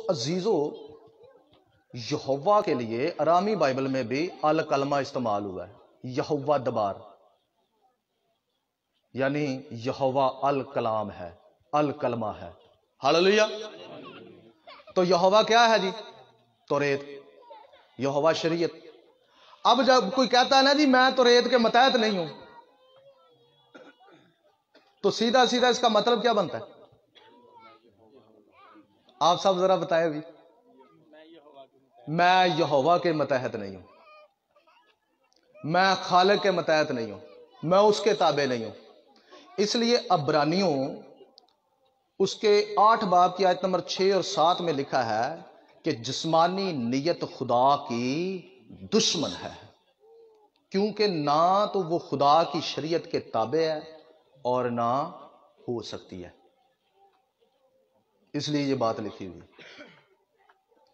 عزیزو، یہوہ کے لیے ارامی بائبل میں بھی الکلمہ استعمال ہوا ہے، یہوہ دبار، یعنی یہوہ الکلام ہے، الکلمہ ہے۔ ہاللیلویہ۔ تو یہوہ کیا ہے جی؟ توریت، یہوہ شریعت۔ اب جب کوئی کہتا ہے نا جی میں توریت کے متحد نہیں ہوں، تو سیدھا سیدھا اس کا مطلب کیا بنتا ہے؟ آپ سب ذرا بتائیں بھی۔ میں یہوہ کے متحد نہیں ہوں، میں خالق کے متحد نہیں ہوں، میں اس کے تابع نہیں ہوں۔ اس لیے عبرانیوں اس کے 8 باب کی آیت نمبر 6 اور 7 میں لکھا ہے کہ جسمانی نیت خدا کی دشمن ہے، کیونکہ نہ تو وہ خدا کی شریعت کے تابع ہے اور نہ ہو سکتی ہے۔ اس لیے یہ بات لکھی ہوئی،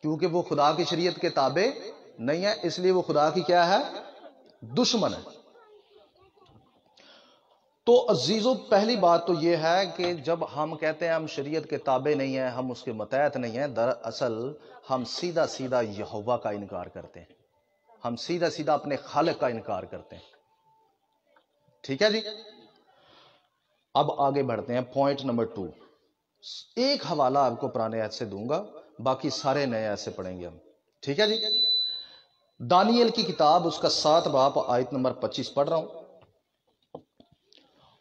کیونکہ وہ خدا کی شریعت کے تابع نہیں ہے، اس لیے وہ خدا کی کیا ہے؟ دشمن ہے۔ تو عزیزو، پہلی بات تو یہ ہے کہ جب ہم کہتے ہیں ہم شریعت کے تابع نہیں ہیں، ہم اس کے متحد نہیں ہیں، دراصل ہم سیدھا سیدھا یہوہ کا انکار کرتے ہیں، ہم سیدھا سیدھا اپنے خالق کا انکار کرتے ہیں۔ ٹھیک ہے جی؟ اب آگے بڑھتے ہیں، پوائنٹ نمبر 2۔ ایک حوالہ آپ کو پرانے عہد سے دوں گا، باقی سارے نئے عہد سے پڑھیں گے ہم۔ ٹھیک ہے جی؟ دانیل کی کتاب اس کا 7 باب آیت نمبر 25 پڑھ رہا ہوں۔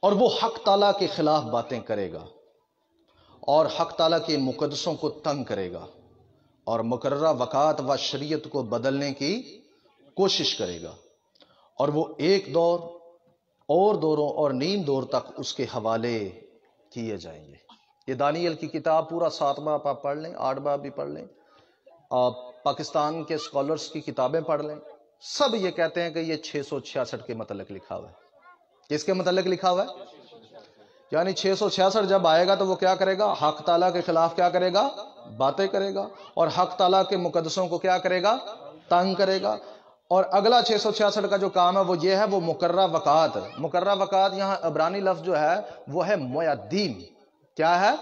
اور وہ حق تعالیٰ کے خلاف باتیں کرے گا اور حق تعالیٰ کے مقدسوں کو تنگ کرے گا اور مقررہ وقات و شریعت کو بدلنے کی کوشش کرے گا، اور وہ ایک دور اور دوروں اور نیم دور تک اس کے حوالے کیے جائیں گے۔ یہ دانیل کی کتاب پورا 7 باب آپ پڑھ لیں، 8 باب بھی پڑھ لیں، آپ پاکستان کے اسکالرس کی کتابیں پڑھ لیں، سب یہ کہتے ہیں کہ یہ 666 کے متعلق لکھا ہوا ہے۔ کس کے متعلق لکھا ہوا ہے؟ یعنی 666 جب آئے گا تو وہ کیا کرے گا؟ حق تعالیٰ کے خلاف کیا کرے گا؟ باتیں کرے گا، اور حق تعالیٰ کے مقدسوں کو کیا کرے گا؟ تنگ کرے گا۔ اور اگلا 666 کا جو کام ہے وہ یہ ہے، وہ مقررہ وقات۔ مقررہ وقات یہاں عبرانی لفظ جو ہے وہ ہے موعدین۔ کیا ہے؟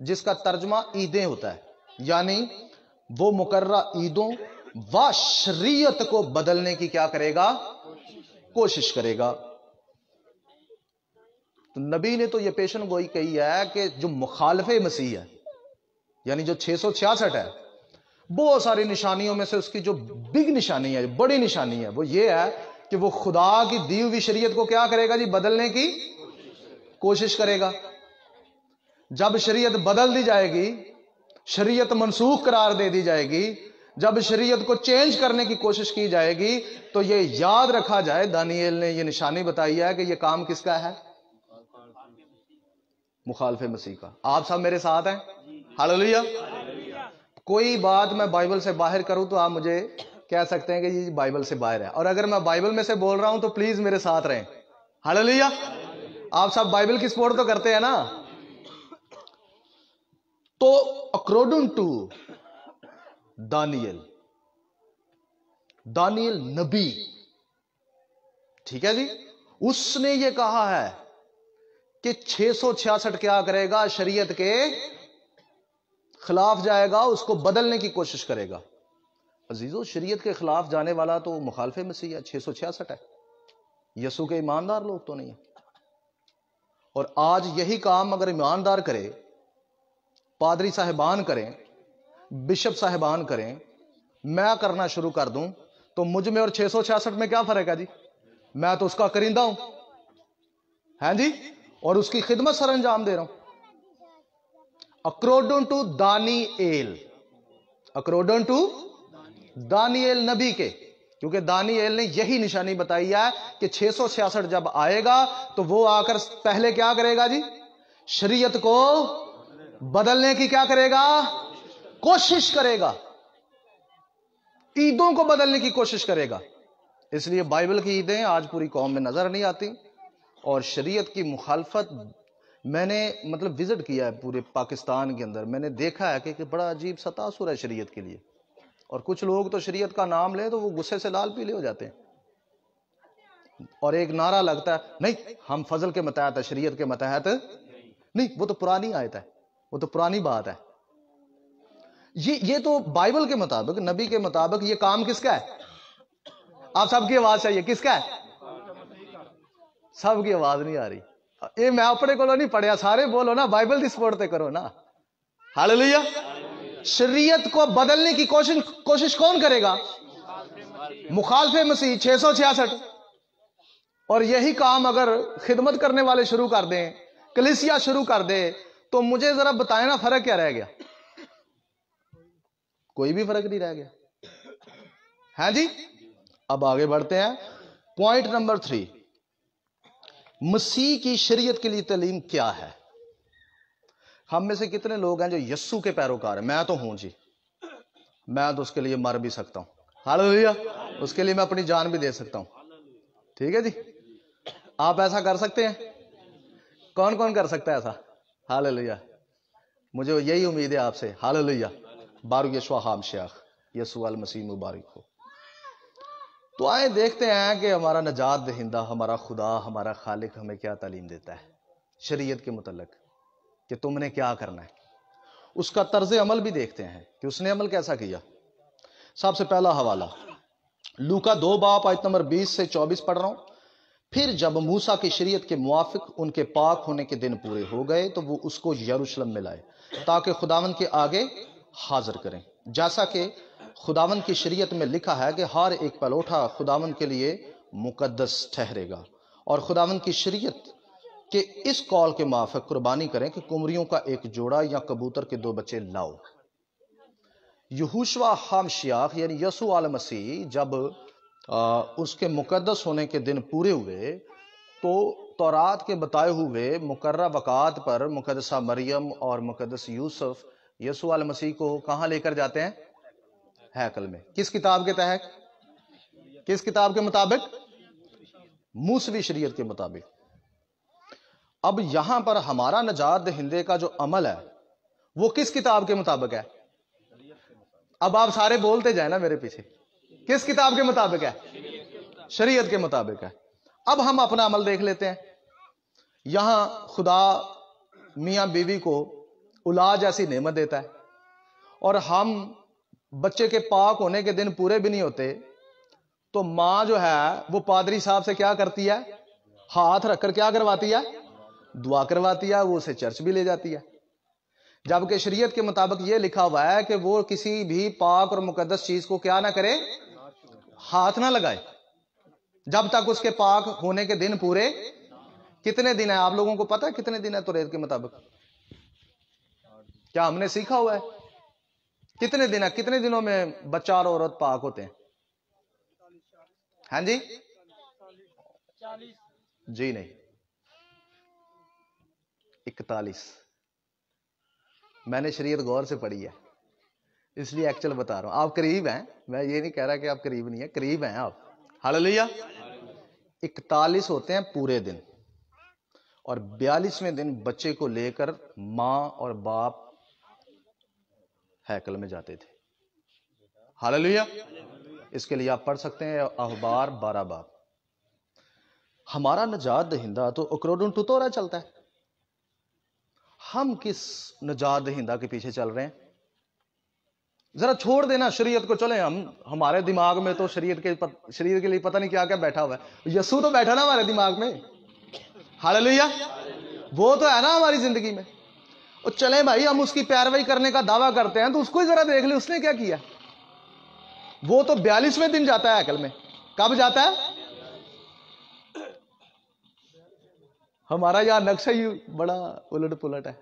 جس کا ترجمہ عیدیں ہوتا ہے، یعنی وہ مقررہ عیدوں و شریعت کو بدلنے کی کیا کرے گا؟ کوشش کرے گا۔ تو نبی نے تو یہ پیشن گوئی کہی ہے کہ جو مخالف مسیح ہے، یعنی جو 666 ہے، بہت ساری نشانیوں میں سے اس کی جو بگ نشانی ہے، بڑی نشانی ہے، وہ یہ ہے کہ وہ خدا کی دی ہوئی شریعت کو کیا کرے گا جی؟ بدلنے کی کوشش کرے گا۔ جب شریعت بدل دی جائے گی، شریعت منسوخ قرار دے دی جائے گی، جب شریعت کو چینج کرنے کی کوشش کی جائے گی، تو یہ یاد رکھا جائے، دانیل نے یہ نشانی بتائی ہے کہ یہ کام کس کا ہے؟ مخالف مسیح کا۔ آپ سب میرے ساتھ ہیں؟ ہاللیلویہ۔ کوئی بات میں بائبل سے باہر کروں تو آپ مجھے کہہ سکتے ہیں کہ یہ بائبل سے باہر ہے، اور اگر میں بائبل میں سے بول رہا ہوں تو پلیز میرے ساتھ رہیں۔ ہاللیلویہ۔ آپ سب بائبل کی سپورٹ تو کرتے ہیں نا؟ تو اکارڈنگ ٹو دانیل نبی، ٹھیک ہے جی، اس نے یہ کہا ہے کہ 666 کیا کرے گا؟ شریعت کے خلاف جائے گا، اس کو بدلنے کی کوشش کرے گا۔ عزیزو، شریعت کے خلاف جانے والا تو مخالف مسیح ہے، 666 ہے، یسوع کے ایماندار لوگ تو نہیں ہیں۔ اور آج یہی کام اگر ایماندار کرے، پادری صاحبان کریں، بشپ صاحبان کریں، میں کرنا شروع کر دوں، تو مجھ میں اور 666 میں کیا فرق ہے جی؟ میں تو اس کا کرندہ ہوں، ہیں جی، اور اس کی خدمت سر انجام دے رہا ہوں۔ اکارڈنگ ٹو دانیل نبی کے، کیونکہ دانیل نے یہی نشانی بتائی ہے کہ 666 جب آئے گا تو وہ آ کر پہلے کیا کرے گا جی؟ شریعت کو بدلنے کی کیا کرے گا؟ کوشش کرے گا، عیدوں کو بدلنے کی کوشش کرے گا۔ اس لیے بائبل کی عیدیں آج پوری قوم میں نظر نہیں آتی، اور شریعت کی مخالفت میں نے وزٹ کیا ہے پورے پاکستان کے اندر، میں نے دیکھا ہے کہ بڑا عجیب سا تاثر ہے شریعت کے لیے، اور کچھ لوگ تو شریعت کا نام لیں تو وہ غصے سے لال پیلے ہو جاتے ہیں، اور ایک نعرہ لگتا ہے نہیں ہم فضل کے متحد ہیں، شریعت کے متحد نہیں، وہ تو پرانی آیت ہے، وہ تو پرانی بات ہے. یہ تو بائبل کے مطابق، نبی کے مطابق یہ کام کس کا ہے؟ آپ سب کی آواز چاہیے، کس کا ہے؟ سب کی آواز نہیں آ رہی. یہ میں اپنے کو نہیں پڑھیا، سارے بولو نا، بائبل کی سپورٹ تے کرو نا. ہاللیلویا. شریعت کو بدلنے کی کوشش کون کرے گا؟ مخالف مسیح 666. اور یہی کام اگر خدمت کرنے والے شروع کر دیں، کلیسیا شروع کر دے، تو مجھے ذرا بتائیں نا فرق کیا رہ گیا؟ کوئی بھی فرق نہیں رہ گیا. ہاں جی. اب آگے بڑھتے ہیں. پوائنٹ نمبر 3، مسیح کی شریعت کے لیے تعلیم کیا ہے؟ ہم میں سے کتنے لوگ ہیں جو یسوع کے پیروکار ہیں؟ میں تو ہوں جی. میں تو اس کے لیے مر بھی سکتا ہوں. ہاللیلویا. اس کے لیے میں اپنی جان بھی دے سکتا ہوں. ٹھیک ہے جی. آپ ایسا کر سکتے ہیں؟ کون کون کر سکتا ہے ایسا؟ ہاللیلویا. مجھے یہی امید ہے آپ سے. ہاللیلویا. بارو یشوع ہام شیخ یسوع المسیح مبارک ہو. تو آئے دیکھتے ہیں کہ ہمارا نجات دہندہ، ہمارا خدا، ہمارا خالق ہمیں کیا تعلیم دیتا ہے شریعت کے متعلق، کہ تم نے کیا کرنا ہے. اس کا طرز عمل بھی دیکھتے ہیں کہ اس نے عمل کیسا کیا. سب سے پہلا حوالہ لوکا 2 باب آیت نمبر 20 سے 24 پڑھ رہا ہوں. پھر جب موسیٰ کی شریعت کے موافق ان کے پاک ہونے کے دن پورے ہو گئے تو وہ اس کو یروشلم میں لائے تاکہ خداوند کے آگے حاضر کریں، جیسا کہ خداوند کی شریعت میں لکھا ہے کہ ہر ایک پلوٹا خداوند کے لیے مقدس ٹھہرے گا، اور خداوند کی شریعت کہ اس قول کے موافق قربانی کریں کہ کمریوں کا ایک جوڑا یا کبوتر کے 2 بچے لاؤ. یہوشوا ہم شیاخ یعنی یسوع المسیح جب اس کے مقدس ہونے کے دن پورے ہوئے تو تورات کے بتائے ہوئے مقررہ وقات پر مقدسہ مریم اور مقدس یوسف یسوع المسیح کو کہاں لے کر جاتے ہیں؟ ہیکل میں. کس کتاب کے تحت؟ کس کتاب کے مطابق؟ موسوی شریعت کے مطابق. اب یہاں پر ہمارا نجات دہندے کا جو عمل ہے وہ کس کتاب کے مطابق ہے؟ اب آپ سارے بولتے جائیں نا میرے پیچھے. کس کتاب کے مطابق ہے؟ شریعت کے مطابق ہے. اب ہم اپنا عمل دیکھ لیتے ہیں. یہاں خدا میاں بیوی کو اولاد جیسی نعمت دیتا ہے، اور ہم بچے کے پاک ہونے کے دن پورے بھی نہیں ہوتے تو ماں جو ہے وہ پادری صاحب سے کیا کرتی ہے؟ ہاتھ رکھ کر کیا کرواتی ہے؟ دعا کرواتی ہے. وہ اسے چرچ بھی لے جاتی ہے. جبکہ شریعت کے مطابق یہ لکھا ہوا ہے کہ وہ کسی بھی پاک اور مقدس چیز کو کیا نہ کرے؟ ہاتھ نہ لگائے جب تک اس کے پاک ہونے کے دن پورے. کتنے دن ہیں آپ لوگوں کو پتا ہے کتنے دن ہے توریت کے مطابق؟ کیا ہم نے سیکھا ہوا ہے؟ کتنے دن ہے؟ کتنے دنوں میں بچہ اور عورت پاک ہوتے ہیں؟ ہاں جی جی نہیں، 41. میں نے شریعت غور سے پڑھی ہے اس لیے ایکچوئل بتا رہا ہوں. آپ قریب ہیں، میں یہ نہیں کہہ رہا کہ آپ قریب نہیں ہیں، قریب ہیں آپ. ہاللیلویا. 41 ہوتے ہیں پورے دن، اور 42ویں دن بچے کو لے کر ماں اور باپ ہیکل میں جاتے تھے. ہاللیلویا. اس کے لیے آپ پڑھ سکتے ہیں اخبار 12 باب. ہمارا نجات دہندہ تو اکروڈن ٹوتورا چلتا ہے. ہم کس نجات دہندہ کے پیچھے چل رہے ہیں؟ ذرا چھوڑ دینا شریعت کو. چلیں ہمارے دماغ میں تو شریعت کے لیے پتہ نہیں کیا کیا بیٹھا ہوا ہے. یسوع تو بیٹھا نا ہمارے دماغ میں. ہاللیلویا. وہ تو ہے نا ہماری زندگی میں. اور چلیں بھائی ہم اس کی پیروی کرنے کا دعویٰ کرتے ہیں تو اس کو ہی ذرا دیکھ لیں اس نے کیا کیا. وہ تو 42ویں دن جاتا ہے ہیکل میں. کب جاتا ہے؟ ہمارا یہاں نقشہ ہی بڑا الٹ پلٹ ہے.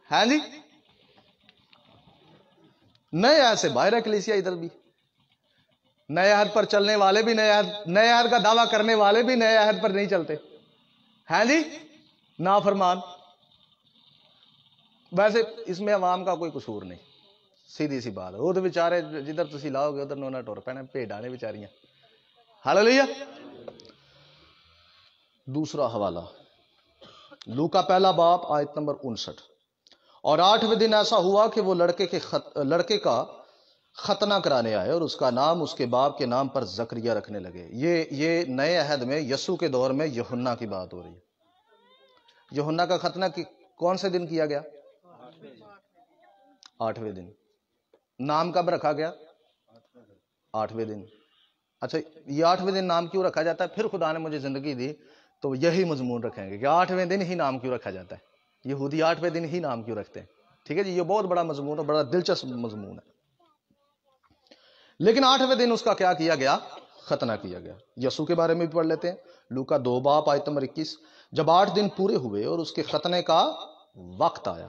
ہاں جی. نئے عہد سے باہر ہے کلیسیا. ادھر بھی نئے عہد پر چلنے والے بھی نئے عہد کا دعویٰ کرنے والے بھی نئے عہد پر نہیں چلتے. ہیں جی نافرمان. ویسے اس میں عوام کا کوئی قصور نہیں، سیدھی سی بات ہے. وہ تو بیچارے جدھر تسی لاؤ گے ادھر نونا ٹور پینا، بھیڈاں نے بیچاریاں. ہاللیلویا. دوسرا حوالہ لوکا 1 باب آیت نمبر 59. اور 8ویں دن ایسا ہوا کہ وہ لڑکے کا ختنہ کرانے آئے اور اس کا نام اس کے باپ کے نام پر زکریا رکھنے لگے. یہ نئے عہد میں یسوع کے دور میں یوحنا کی بات ہو رہی ہے. یوحنا کا ختنہ کون سے دن کیا گیا؟ 8ویں دن. نام کب رکھا گیا؟ 8ویں دن. اچھا یہ 8ویں دن نام کیوں رکھا جاتا ہے؟ پھر خدا نے مجھے زندگی دی تو یہی مضمون رکھیں گے کہ 8ویں دن ہی نام کیوں رکھا جاتا ہے، یہودی 8ویں دن ہی نام کیوں رکھتے ہیں. ٹھیک ہے جی، یہ بہت بڑا مضمون ہے، بڑا دلچسپ مضمون ہے. لیکن 8ویں دن اس کا کیا کیا گیا؟ ختنہ کیا گیا. یسوع کے بارے میں بھی پڑھ لیتے ہیں، لوکا 2 باب آیت نمبر 21. جب 8 دن پورے ہوئے اور اس کے ختنے کا وقت آیا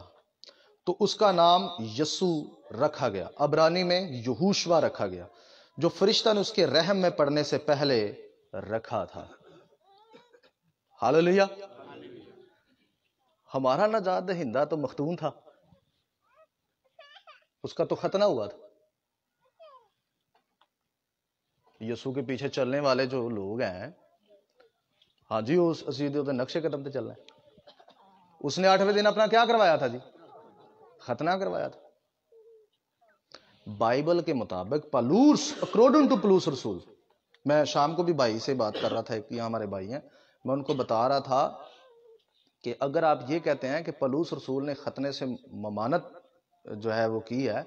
تو اس کا نام یسوع رکھا گیا. عبرانی میں یہوشوا رکھا گیا، جو فرشتہ نے اس کے رحم میں پڑنے سے پہلے رکھا تھا. ہاللیلویہ. ہمارا نجات دہندہ تو مختون تھا، اس کا تو ختنہ ہوا تھا. یسوع کے پیچھے چلنے والے جو لوگ ہیں، ہاں جی، اس سیدھے نقشے قدم پہ چل رہے ہیں. اس نے 8ویں دن اپنا کیا کروایا تھا جی؟ ختنہ کروایا تھا. بائبل کے مطابق پلوس اکارڈنگ ٹو پلوس رسول، میں شام کو بھی بھائی سے بات کر رہا تھا، یہاں ہمارے بھائی ہیں، میں ان کو بتا رہا تھا کہ اگر آپ یہ کہتے ہیں کہ پلوس رسول نے ختنے سے ممانت جو ہے وہ کی ہے،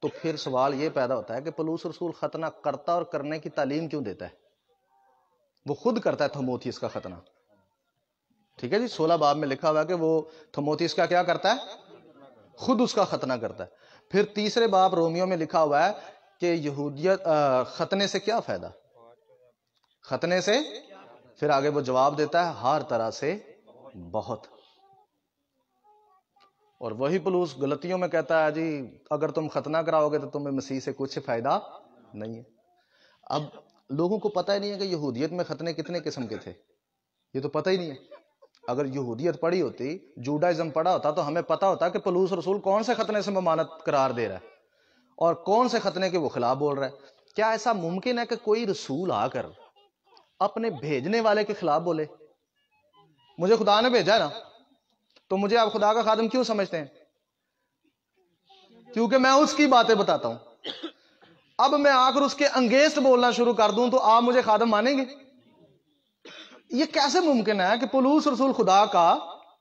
تو پھر سوال یہ پیدا ہوتا ہے کہ پلوس رسول ختنہ کرتا اور کرنے کی تعلیم کیوں دیتا ہے؟ وہ خود کرتا ہے تھموتھیس کا ختنہ. ٹھیک ہے جی، 16 باب میں لکھا ہوا ہے کہ وہ تھموتھیس کا کیا کرتا ہے؟ خود اس کا ختنہ کرتا ہے. پھر 3 باب رومیو میں لکھا ہوا ہے کہ یہودیت ختنے سے کیا فائدہ؟ ختنے سے پھر آگے وہ جواب دیتا ہے ہر طرح سے بہت. اور وہی پلوس غلطیوں میں کہتا ہے جی اگر تم ختنہ کراؤ گے تو تمہیں مسیح سے کچھ فائدہ نہیں ہے. اب لوگوں کو پتہ ہی نہیں ہے کہ یہودیت میں ختنے کتنے قسم کے تھے، یہ تو پتہ ہی نہیں ہے. اگر یہودیت پڑھی ہوتی، جوڈائزم پڑھا ہوتا، تو ہمیں پتہ ہوتا کہ پلوس رسول کون سے ختنے سے ممانت قرار دے رہا ہے اور کون سے ختنے کے وہ خلاف بول رہا ہے. کیا ایسا ممکن ہے کہ کوئی رسول آ کر اپنے بھیجنے والے کے خلاف بولے؟ مجھے خدا نے بھیجا ہے نا، تو مجھے آپ خدا کا خادم کیوں سمجھتے ہیں؟ کیونکہ میں اس کی باتیں بتاتا ہوں. اب میں آ کر اس کے انگیسٹ بولنا شروع کر دوں تو آپ مجھے خادم مانیں گے؟ یہ کیسے ممکن ہے کہ پولس رسول خدا کا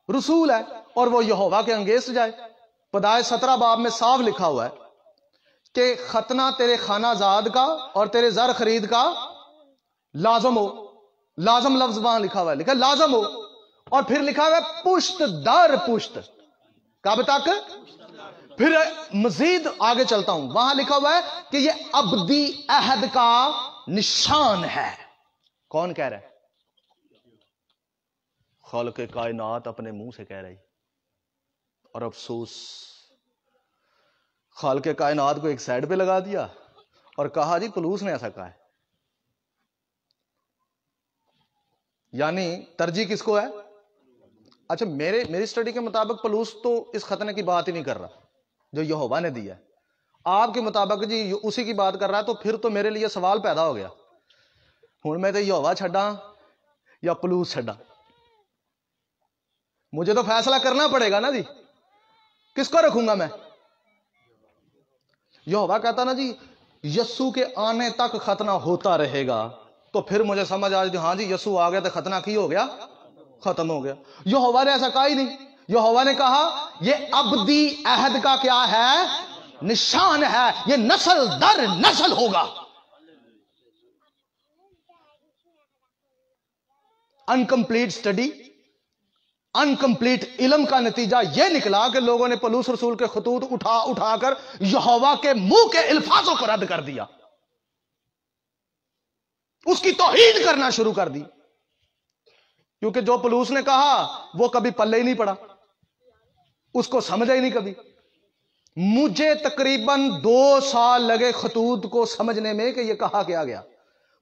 رسول ہے اور وہ یہوہ کے انگیسٹ جائے؟ پیدائش 17 باب میں صاف لکھا ہوا ہے کہ ختنہ تیرے خانہ زاد کا اور تیرے زر خرید کا لازم ہو. لازم لفظ وہاں لکھا ہوا ہے، لکھا لازم ہو. اور پھر لکھا ہوا ہے پشت در پشت، کب تک؟ پھر مزید آگے چلتا ہوں، وہاں لکھا ہوا ہے کہ یہ ابدی عہد کا نشان ہے. کون کہہ رہا ہے؟ خالق کائنات اپنے منہ سے کہہ رہی. اور افسوس، خالق کائنات کو ایک سائڈ پہ لگا دیا اور کہا جی پولس نے ایسا کہا ہے. یعنی ترجیح کس کو ہے؟ اچھا میری سٹڈی کے مطابق پولس تو اس ختنے کی بات ہی نہیں کر رہا جو یہوہ نے دیا ہے. آپ کے مطابق جی اسی کی بات کر رہا ہے. تو پھر تو میرے لیے سوال پیدا ہو گیا، ہوں میں تو یہوہ چھڈا یا پولس چھڈا؟ مجھے تو فیصلہ کرنا پڑے گا نا جی، کس کو رکھوں گا میں؟ یہوہ کہتا نا جی یسوع کے آنے تک ختنہ ہوتا رہے گا، تو پھر مجھے سمجھ آ جائے ہاں جی یسوع آ گیا تو ختنہ کی ہو گیا، ختم ہو گیا. یہوہ نے ایسا کہا ہی نہیں. یہوہ نے کہا یہ ابدی عہد کا کیا ہے؟ نشان ہے، یہ نسل در نسل ہوگا. انکمپلیٹ سٹڈی، انکمپلیٹ علم کا نتیجہ یہ نکلا کہ لوگوں نے پولس رسول کے خطوط اٹھا کر یہوہ کے منہ کے الفاظوں کو رد کر دیا، اس کی توہین کرنا شروع کر دی. کیونکہ جو پولس نے کہا وہ کبھی پلے ہی نہیں پڑا، اس کو سمجھا ہی نہیں کبھی. مجھے تقریباً 2 سال لگے خطوط کو سمجھنے میں کہ یہ کہا کیا گیا.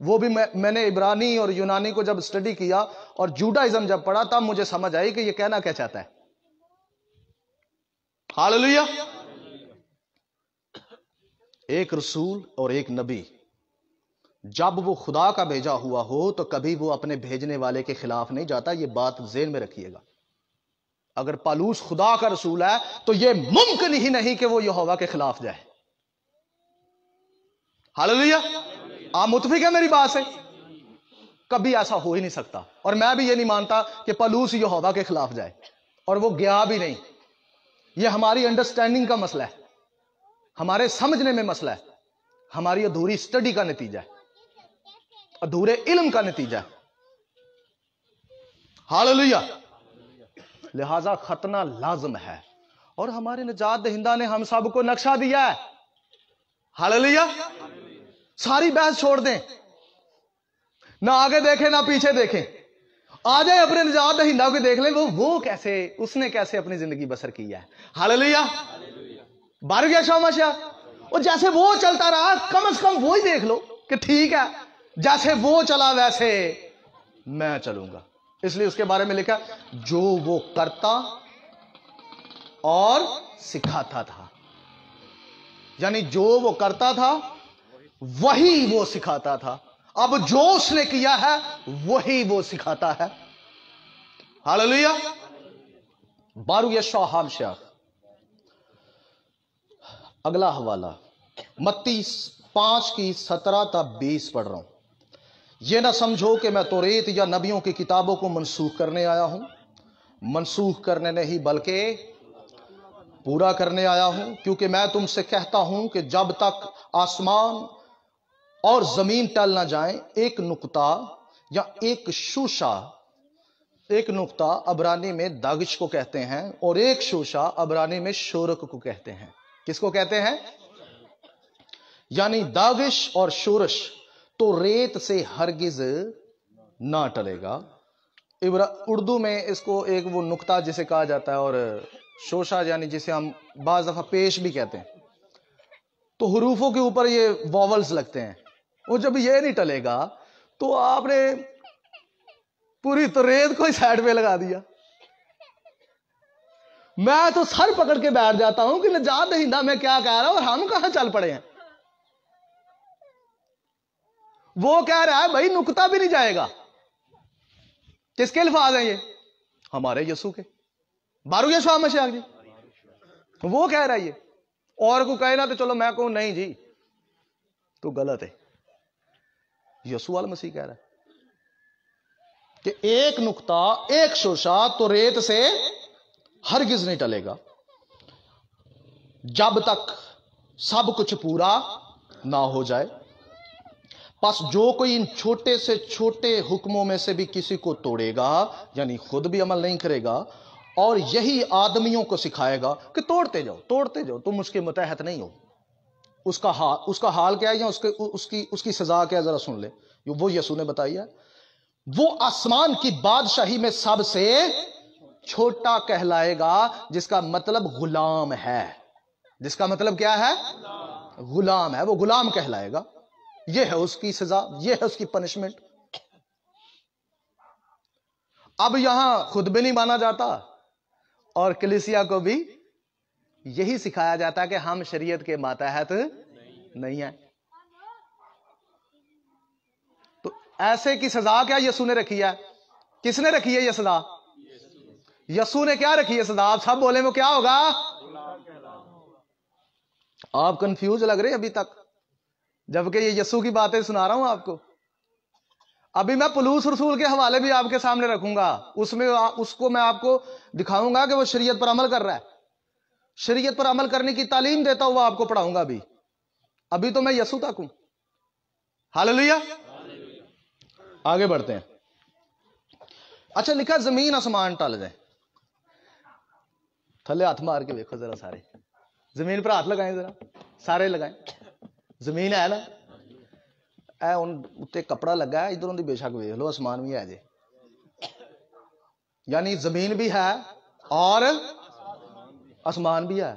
وہ بھی میں نے عبرانی اور یونانی کو جب اسٹڈی کیا اور جوڈائزم جب پڑھا تب مجھے سمجھ آئی کہ یہ کہنا کیا چاہتا ہے. ہاللیلویہ. ایک رسول اور ایک نبی جب وہ خدا کا بھیجا ہوا ہو تو کبھی وہ اپنے بھیجنے والے کے خلاف نہیں جاتا. یہ بات ذہن میں رکھیے گا. اگر پالوس خدا کا رسول ہے تو یہ ممکن ہی نہیں کہ وہ یہوہ کے خلاف جائے. ہاللیلویہ. آپ متفق ہیں میری بات سے؟ کبھی ایسا ہو ہی نہیں سکتا. اور میں بھی یہ نہیں مانتا کہ پالوس یہوہ کے خلاف جائے. اور وہ گیا بھی نہیں. یہ ہماری انڈرسٹینڈنگ کا مسئلہ ہے, ہمارے سمجھنے میں مسئلہ ہے, ہماری ادھوری اسٹڈی کا نتیجہ ہے, ادھورے علم کا نتیجہ ہے. ہاللویا. لہذا ختنہ لازم ہے, اور ہمارے نجات دہندہ نے ہم سب کو نقشہ دیا ہے. ہاللویا. ساری بحث چھوڑ دیں, نہ آگے دیکھیں نہ پیچھے دیکھیں, آ جائیں اپنے نجات دہندہ کو دیکھ لیں وہ کیسے, اس نے کیسے اپنی زندگی بسر کی ہے. ہاللویا. بارو گیا شاہ ماشا, اور جیسے وہ چلتا رہا کم از کم وہی دیکھ لو کہ ٹھیک ہے جیسے وہ چلا ویسے میں چلوں گا. اس لیے اس کے بارے میں لکھا جو وہ کرتا اور سکھاتا تھا, یعنی جو وہ کرتا تھا وہی وہ سکھاتا تھا. اب جو اس نے کیا ہے وہی وہ سکھاتا ہے. ہاللویا. بارو یشوع ہامشہ. اگلا حوالہ متی 5:17-20 پڑھ رہا ہوں. یہ نہ سمجھو کہ میں توریت یا نبیوں کی کتابوں کو منسوخ کرنے آیا ہوں, منسوخ کرنے نہیں بلکہ پورا کرنے آیا ہوں. کیونکہ میں تم سے کہتا ہوں کہ جب تک آسمان اور زمین ٹل نہ جائیں, ایک نقطہ یا ایک شوشہ, ایک نقطہ عبرانی میں داغش کو کہتے ہیں اور ایک شوشہ عبرانی میں شورک کو کہتے ہیں. کس کو کہتے ہیں؟ یعنی داغش اور شورش تو ریت سے ہرگز نہ ٹلے گا. اردو میں اس کو ایک وہ نقطہ جسے کہا جاتا ہے, اور شوشہ یعنی جسے ہم بعض دفعہ پیش بھی کہتے ہیں. تو حروفوں کے اوپر یہ واولز لگتے ہیں, اور جب یہ نہیں ٹلے گا تو آپ نے پوری تو ریت کو ہی سائڈ پہ لگا دیا. میں تو سر پکڑ کے بیٹھ جاتا ہوں کہ نجات دہندہ میں کیا کہہ رہا ہوں اور ہم کہاں چل پڑے ہیں. وہ کہہ رہا ہے بھائی نقطہ بھی نہیں جائے گا. کس کے الفاظ ہیں یہ؟ ہمارے یسوع کے. بارو یشوع مسیح جی وہ کہہ رہا ہے یہ, اور کو کہے نا تو چلو میں کہوں نہیں جی تو غلط ہے. یسوع المسیح کہہ رہا ہے کہ ایک نقطہ ایک شوشہ تو ریت سے ہرگز نہیں ٹلے گا جب تک سب کچھ پورا نہ ہو جائے. پس جو کوئی ان چھوٹے سے چھوٹے حکموں میں سے بھی کسی کو توڑے گا, یعنی خود بھی عمل نہیں کرے گا, اور یہی آدمیوں کو سکھائے گا کہ توڑتے جاؤ تم اس کے متحد نہیں ہو, اس کا حال کیا ہے یا اس کی سزا کیا, ذرا سن لے. وہ یسوع نے بتائی ہے. وہ آسمان کی بادشاہی میں سب سے چھوٹا کہلائے گا, جس کا مطلب غلام ہے. جس کا مطلب کیا ہے؟ غلام ہے. وہ غلام کہلائے گا. یہ ہے اس کی سزا, یہ ہے اس کی پنشمنٹ. اب یہاں خود بھی نہیں مانا جاتا اور کلیسیا کو بھی یہی سکھایا جاتا ہے کہ ہم شریعت کے ماتحت نہیں ہیں. تو ایسے کی سزا کیا یسوع نے رکھی ہے؟ کس نے رکھی ہے یہ سزا؟ یسوع نے کیا رکھی ہے سزا؟ آپ سب بولیں وہ کیا ہوگا؟ آپ کنفیوز لگ رہے ابھی تک, جبکہ یہ یسوع کی باتیں سنا رہا ہوں آپ کو. ابھی میں پولس رسول کے حوالے بھی آپ کے سامنے رکھوں گا, اس کو میں آپ کو دکھاؤں گا کہ وہ شریعت پر عمل کر رہا ہے. شریعت پر عمل کرنے کی تعلیم دیتا ہوا آپ کو پڑھاؤں گا. ابھی تو میں یسوع تک ہوں. ہاللویا. آگے بڑھتے ہیں. اچھا لکھا زمین آسمان ٹل جائے. تھلے ہاتھ مار کے دیکھو ذرا, سارے زمین پر ہاتھ لگائیں, ذرا سارے لگائیں. زمین ہے نا, اے اتنے کپڑا لگا ہے, ادھر بے شک ویکھ لو آسمان بھی ہے جی. یعنی زمین بھی ہے اور آسمان بھی ہے.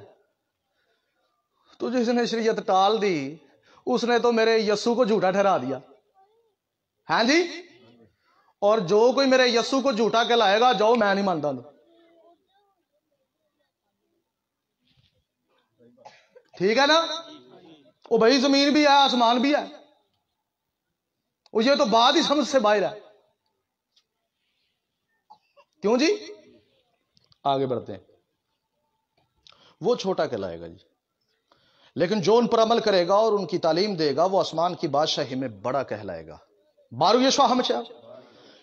تو جس نے شریعت ٹال دی اس نے تو میرے یسوع کو جھوٹا ٹھہرا دیا. ہاں جی. اور جو کوئی میرے یسوع کو جھوٹا کہلائے گا, جاؤ میں نہیں مانتا. ٹھیک ہے نا. وہ بھائی زمین بھی ہے آسمان بھی ہے, وہ یہ تو بات ہی سمجھ سے باہر ہے. کیوں جی؟ آگے بڑھتے ہیں. وہ چھوٹا کہلائے گا جی, لیکن جو ان پر عمل کرے گا اور ان کی تعلیم دے گا وہ آسمان کی بادشاہی میں بڑا کہلائے گا. بارو یشوع ہمشہ.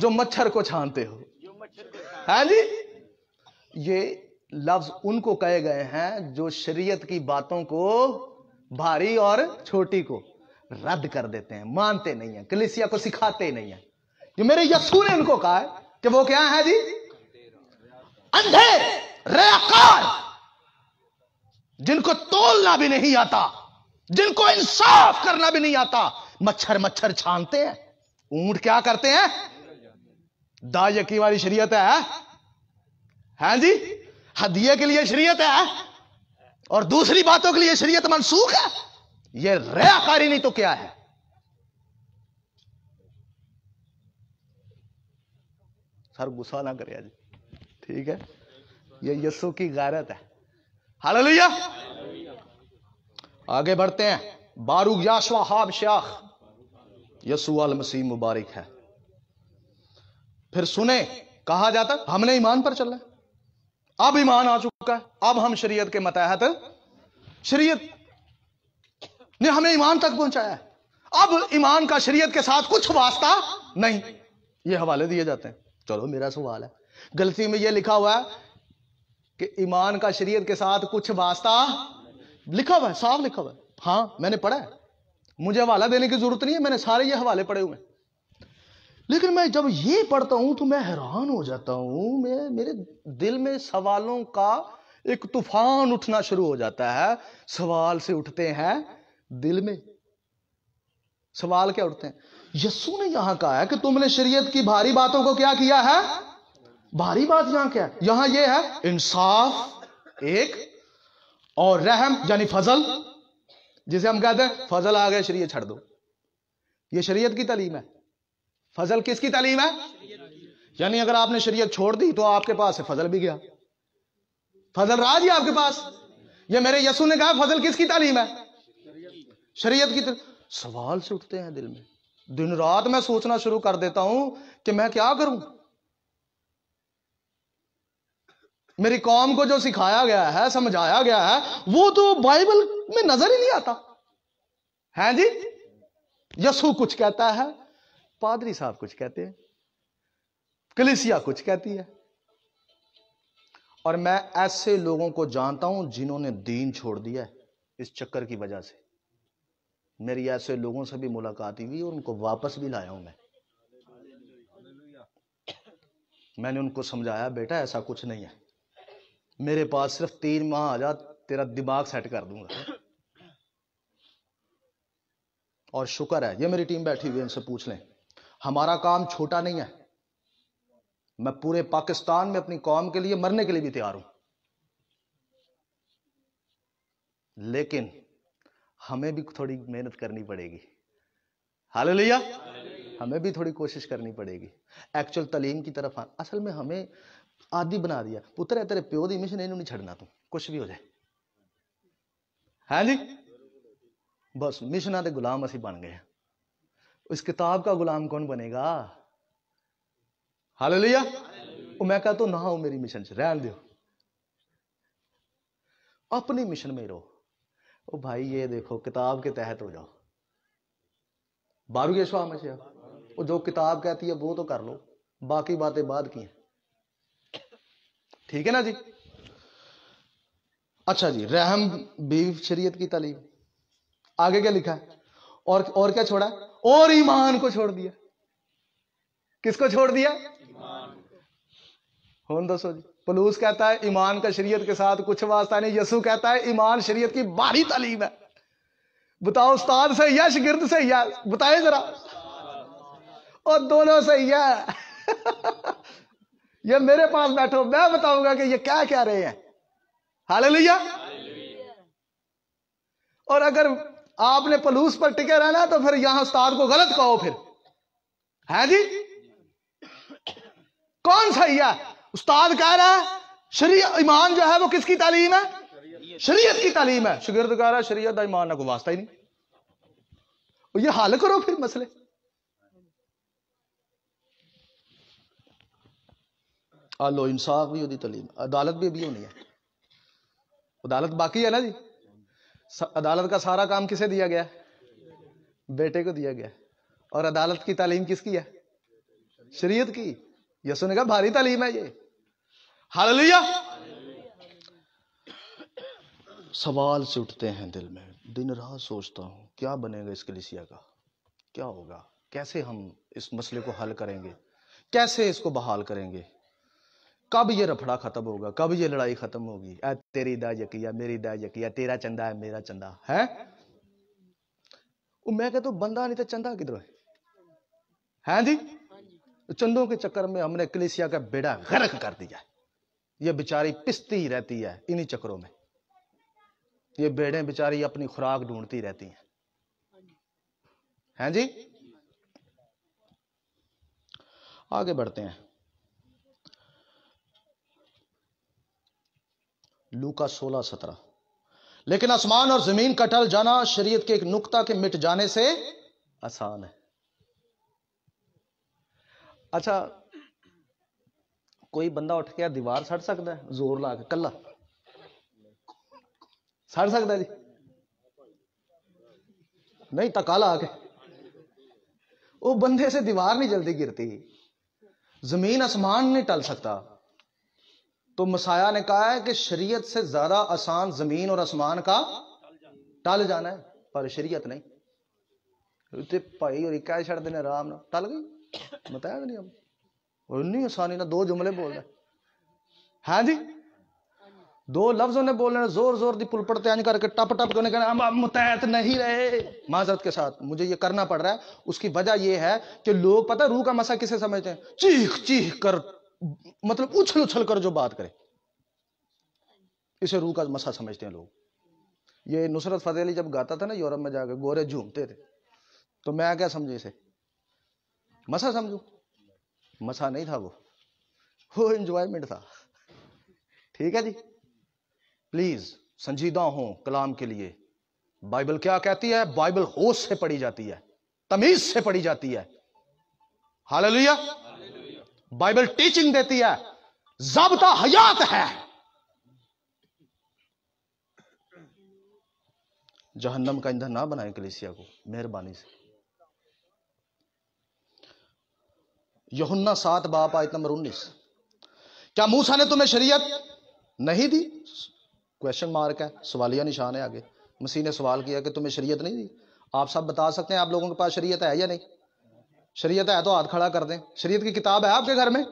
جو مچھر کو چھانتے ہو. ہاں جی, یہ لفظ ان کو کہے گئے ہیں جو شریعت کی باتوں کو بھاری اور چھوٹی کو رد کر دیتے ہیں, مانتے نہیں ہیں, کلیسیا کو سکھاتے نہیں ہیں. یہ میرے یسوع نے ان کو کہا ہے کہ وہ کیا ہے جی, اندھے ریاکار, جن کو تولنا بھی نہیں آتا, جن کو انصاف کرنا بھی نہیں آتا, مچھر مچھر چھانتے ہیں. اونٹ کیا کرتے ہیں, دایکی والی شریعت ہے ہاں جی, ہدیے کے لیے شریعت ہے اور دوسری باتوں کے لیے شریعت منسوخ ہے. یہ ریاکاری نہیں تو کیا ہے. سر غصہ نہ کرے جی, ٹھیک ہے, یہ یسوع کی غیرت ہے. ہاللیلویا. آگے بڑھتے ہیں. باروک یاشوا ہاب شیخ, یسوع المسیح مبارک ہے. پھر سنیں, کہا جاتا ہم نے ایمان پر چلنا ہے. اب ایمان آ چکا ہے, اب ہم شریعت کے متحد, شریعت نے ہمیں ایمان تک پہنچایا ہے. اب ایمان کا شریعت کے ساتھ کچھ واسطہ نہیں. یہ حوالے دیے جاتے ہیں. چلو میرا سوال ہے, غلطی میں یہ لکھا ہوا ہے کہ ایمان کا شریعت کے ساتھ کچھ واسطہ, لکھا ہوا ہے, صاف لکھا ہوا ہے. ہاں میں نے پڑھا ہے, مجھے حوالہ دینے کی ضرورت نہیں ہے, میں نے سارے یہ حوالے پڑھے ہوئے ہیں. لیکن میں جب یہ پڑھتا ہوں تو میں حیران ہو جاتا ہوں. میرے دل میں سوالوں کا ایک طوفان اٹھنا شروع ہو جاتا ہے. سوال سے اٹھتے ہیں دل میں. سوال کیا اٹھتے ہیں؟ یسوع نے یہاں کہا ہے کہ تم نے شریعت کی بھاری باتوں کو کیا کیا ہے. بھاری بات یہاں کیا ہے؟ یہاں یہ ہے انصاف ایک, اور رحم یعنی فضل, جسے ہم کہتے ہیں فضل آ گئے شریعت چھڑ دو. یہ شریعت کی تعلیم ہے. فضل کس کی تعلیم ہے؟ یعنی اگر آپ نے شریعت چھوڑ دی تو آپ کے پاس ہے فضل بھی گیا. فضل رہا جی آپ کے پاس. یہ میرے یسوع نے کہا فضل کس کی تعلیم ہے؟ شریعت کی تعلیم. سوال سے اٹھتے ہیں دل میں. دن رات میں سوچنا شروع کر دیتا ہوں کہ میں کیا کروں. میری قوم کو جو سکھایا گیا ہے, سمجھایا گیا ہے, وہ تو بائبل میں نظر ہی نہیں آتا ہے جی. یسوع کچھ کہتا ہے, پادری صاحب کچھ کہتے ہیں, کلیسیا کچھ کہتی ہے. اور میں ایسے لوگوں کو جانتا ہوں جنہوں نے دین چھوڑ دیا ہے اس چکر کی وجہ سے. میری ایسے لوگوں سے بھی ملاقات ہوئی اور ان کو واپس بھی لایا ہوں. میں نے ان کو سمجھایا, بیٹا ایسا کچھ نہیں ہے, میرے پاس صرف 3 ماہ آ جا, تیرا دماغ سیٹ کر دوں گا. اور شکر ہے, یہ میری ٹیم بیٹھی ہوئی, ان سے پوچھ لیں, ہمارا کام چھوٹا نہیں ہے. میں پورے پاکستان میں اپنی قوم کے لیے مرنے کے لیے بھی تیار ہوں. لیکن ہمیں بھی تھوڑی محنت کرنی پڑے گی. ہاللیلویا. ہمیں بھی تھوڑی کوشش کرنی پڑے گی ایکچوئل تعلیم کی طرف. اصل میں ہمیں عادی بنا دیا, پتر ہے تیرے پیو دی مشن اینوں نہیں چھڑنا, تو کچھ بھی ہو جائے. ہاں جی, بس مشنہ دے غلام اسی بن گئے. اس کتاب کا غلام کون بنے گا؟ ہاللیلویا. میں کہتا ہوں نہ ہو میری مشن سے, رہن دیو, اپنی مشن میں رہو. او بھائی یہ دیکھو کتاب کے تحت ہو جاؤ. باروک یشوع مسیح, وہ جو کتاب کہتی ہے وہ تو کر لو, باقی باتیں بعد کی ہیں. ٹھیک ہے نا جی. اچھا جی, رحم بھی شریعت کی تعلیم. آگے کیا لکھا ہے؟ اور کیا چھوڑا ہے؟ اور ایمان کو چھوڑ دیا. کس کو چھوڑ دیا؟ ہون دسو جی. پولس کہتا ہے ایمان کا شریعت کے ساتھ کچھ واسطہ نہیں. یسوع کہتا ہے ایمان شریعت کی بھاری تعلیم ہے. بتاؤ استاد صحیح ہے شاگرد صحیح ہے؟ بتائیں ذرا. اور دونوں صحیح ہے. یہ میرے پاس بیٹھو, میں بتاؤں گا کہ یہ کیا کہہ رہے ہیں. ہاللیلویا. اور اگر آپ نے پولس پر ٹکے رہنا تو پھر یہاں استاد کو غلط کہو. پھر ہے جی, کون صحیح ہے؟ استاد کہہ رہا ہے شریعت ایمان جو ہے وہ کس کی تعلیم ہے؟ شریعت کی تعلیم ہے. شاگرد کہہ رہا ہے شریعت دا ایمان نہ کوئی واسطہ ہی نہیں. یہ حل کرو پھر مسئلے. لو انصاف بھی ہوتی تعلیم, عدالت بھی ابھی ہونی ہے. عدالت باقی ہے نا جی. عدالت کا سارا کام کسے دیا گیا؟ بیٹے کو دیا گیا. اور عدالت کی تعلیم کس کی ہے؟ شریعت کی. یسوع نے کہا بھاری تعلیم ہے یہ. ہاللیلویا. سوال سے اٹھتے ہیں دل میں, دن رات سوچتا ہوں کیا بنے گا اس کلیسیا کا, کیا ہوگا, کیسے ہم اس مسئلے کو حل کریں گے, کیسے اس کو بحال کریں گے, کب یہ رفڑا ختم ہوگا, کب یہ لڑائی ختم ہوگی. اے تیری دا یکیا میری دا یکیا, تیرا چندہ ہے میرا چندہ ہے. میں کہتا ہوں بندہ نہیں تو چندہ کدھر ہے جی. چندوں کے چکر میں ہم نے کلیسیا کا بیڑا غرق کر دیا. یہ بیچاری پستی رہتی ہے انہی چکروں میں. یہ بیڑیں بیچاری اپنی خوراک ڈھونڈتی رہتی ہیں جی. آگے بڑھتے ہیں. لوکا 16:17. لیکن آسمان اور زمین کا ٹل جانا شریعت کے ایک نقطہ کے مٹ جانے سے آسان ہے. اچھا کوئی بندہ اٹھ کے دیوار سڑ سکتا ہے زور لا کے کلا سڑ سکتا ہے جی؟ نہیں تکا لا کے. وہ بندے سے دیوار نہیں جلدی گرتی. زمین آسمان نہیں ٹل سکتا. تو مسیح نے کہا ہے کہ شریعت سے زیادہ آسان زمین اور آسمان کا ٹل جانا ہے, پر شریعت نہیں. بھائی اور کیا چھڑ دینے آرام نہ ٹل گئی بتایا نہیں ہم. اور نہیں آسانی نہ دو جملے بول رہے ہاں جی, دو لفظ انہیں بول رہے ہیں زور زور دی پل پڑتے کر کے ٹپ ٹپ کے کہنا ہم متحد نہیں رہے. معذرت کے ساتھ مجھے یہ کرنا پڑ رہا ہے. اس کی وجہ یہ ہے کہ لوگ پتہ روح کا مسا کسے سمجھتے ہیں, چیخ چیخ کر مطلب اچھل اچھل کر جو بات کرے اسے روح کا مسا سمجھتے ہیں لوگ. یہ نصرت فتح علی جب گاتا تھا نا یورپ میں جا کے گورے جھومتے تھے, تو میں کیا سمجھے اسے مسا سمجھوں. مسا نہیں تھا, وہ انجوائمنٹ تھا. ٹھیک ہے جی. پلیز سنجیدہ ہوں کلام کے لیے. بائبل کیا کہتی ہے؟ بائبل ہوش سے پڑھی جاتی ہے, تمیز سے پڑھی جاتی ہے. ہاللیلویا. بائبل ٹیچنگ دیتی ہے, ضابطہ حیات ہے. جہنم کا ایندھن نہ بنائیں کلیسیا کو مہربانی سے. یوحنا 7:19. کیا موسیٰ نے تمہیں شریعت نہیں دی؟ کویشچن مارک ہے, سوالیہ نشان ہے آگے. مسیح نے سوال کیا کہ تمہیں شریعت نہیں دی. آپ سب بتا سکتے ہیں آپ لوگوں کے پاس شریعت ہے یا نہیں؟ شریعت ہے تو ہاتھ کھڑا کر دیں. شریعت کی کتاب ہے آپ کے گھر میں؟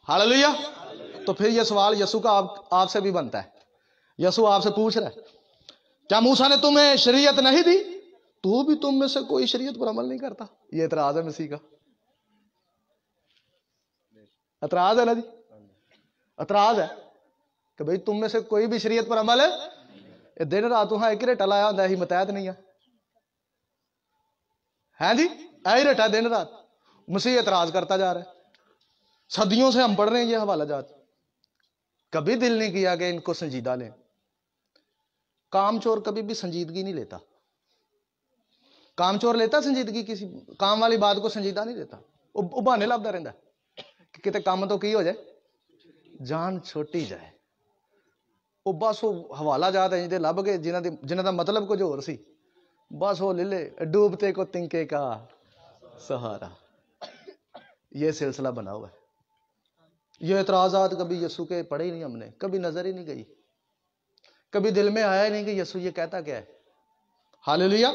ہاللیلویا. تو پھر یہ سوال یسوع کا آپ سے بھی بنتا ہے. یسوع آپ سے پوچھ رہا ہے کیا موسیٰ نے تمہیں شریعت نہیں دی؟ تو بھی تم میں سے کوئی شریعت پر عمل نہیں کرتا. یہ اعتراض ہے مسیح کا. اعتراض ہے نا جی, اعتراض ہے کہ بھئی تم میں سے کوئی بھی شریعت پر عمل ہے. دن رات وہاں ایک ریٹا لایا ہوتا ہے, متحد نہیں ہے جی, ایک ریٹا دن رات. مسیح اعتراض کرتا جا رہا ہے. صدیوں سے ہم پڑھ رہے ہیں یہ حوالہ جات, کبھی دل نہیں کیا کہ ان کو سنجیدہ لیں. کام چور کبھی بھی سنجیدگی نہیں لیتا. کام چور لیتا سنجیدگی, کسی کام والی بات کو سنجیدہ نہیں لیتا. وہ بہانے لبدا رہتا کہ کتے کام تو کی ہو جائے, جان چھوٹی جائے. وہ بس وہ حوالہ جات ہیں لب گئے جنہ دا مطلب کچھ اور سی, بس وہ لے لے ڈوبتے کو تنکے کا سہارا. یہ سلسلہ بنا ہوا ہے. یہ اعتراضات کبھی یسوع کے پڑھے ہی نہیں ہم نے, کبھی نظر ہی نہیں گئی, کبھی دل میں آیا ہی نہیں کہ یسوع یہ کہتا کیا ہے. ہاللیلویا.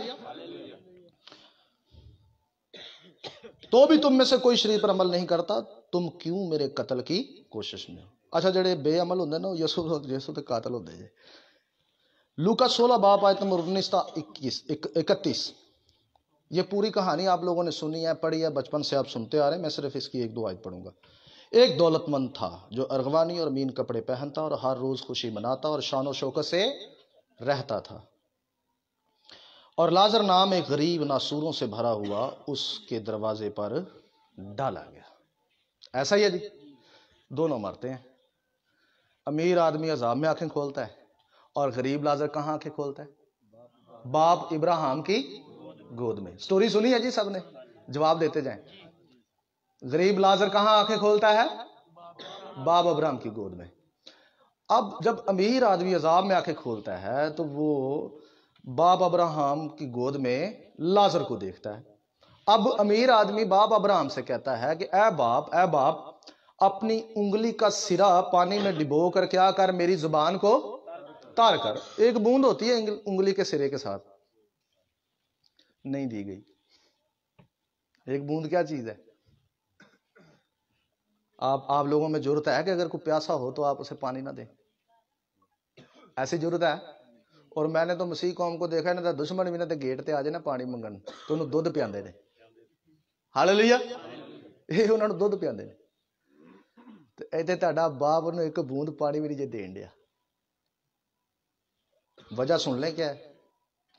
تو بھی تم میں سے کوئی شریعت پر عمل نہیں کرتا, تم کیوں میرے قتل کی کوشش میں. اچھا جڑے بے عمل ہوندے نا یسوع تے قاتل ہوندے جے. لوکا 16:19-21. یہ پوری کہانی آپ لوگوں نے سنی ہے, پڑھی ہے, بچپن سے آپ سنتے آ رہے ہیں. میں صرف اس کی 1-2 آیت پڑھوں گا. ایک دولت مند تھا جو ارغوانی اور مین کپڑے پہنتا اور ہر روز خوشی مناتا اور شان و شوکت سے رہتا تھا. اور لازر نام ایک غریب ناسوروں سے بھرا ہوا اس کے دروازے پر ڈالا گیا. ایسا ہی ہے جی, دونوں مرتے ہیں. امیر آدمی عذاب میں آنکھیں کھولتا ہے اور غریب لازر کہاں آنکھیں کھولتا ہے؟ باپ ابراہیم کی گود میں. سٹوری سنی ہے جی سب نے, جواب دیتے جائیں. غریب لازر کہاں آنکھیں کھولتا ہے؟ باپ ابراہیم کی گود میں. اب جب امیر آدمی عذاب میں آنکھیں کھولتا ہے تو وہ باپ ابراہیم کی گود میں لازر کو دیکھتا ہے. اب امیر آدمی باپ ابراہم سے کہتا ہے کہ اے باپ اپنی انگلی کا سرا پانی میں ڈبو کر کیا کر میری زبان کو تار کر. ایک بوند ہوتی ہے انگلی کے سرے کے ساتھ, نہیں دی گئی. ایک بوند کیا چیز ہے؟ آپ لوگوں میں ضرورت ہے کہ اگر کوئی پیاسا ہو تو آپ اسے پانی نہ دیں؟ ایسی ضرورت ہے؟ اور میں نے تو مسیح قوم کو دیکھا ہے نا, دشمن بھی نہ گیٹ تے آ جائے نا پانی منگن تو انہوں دودھ پیاندے نے. ہاللیلویا, یہ انہوں نے دودھ پیاندے نے. تو ایتھے تہاڈا باپ انہوں ایک بوند پانی بھی نہیں جے دین دیا. وجہ سن لیں کیا ہے؟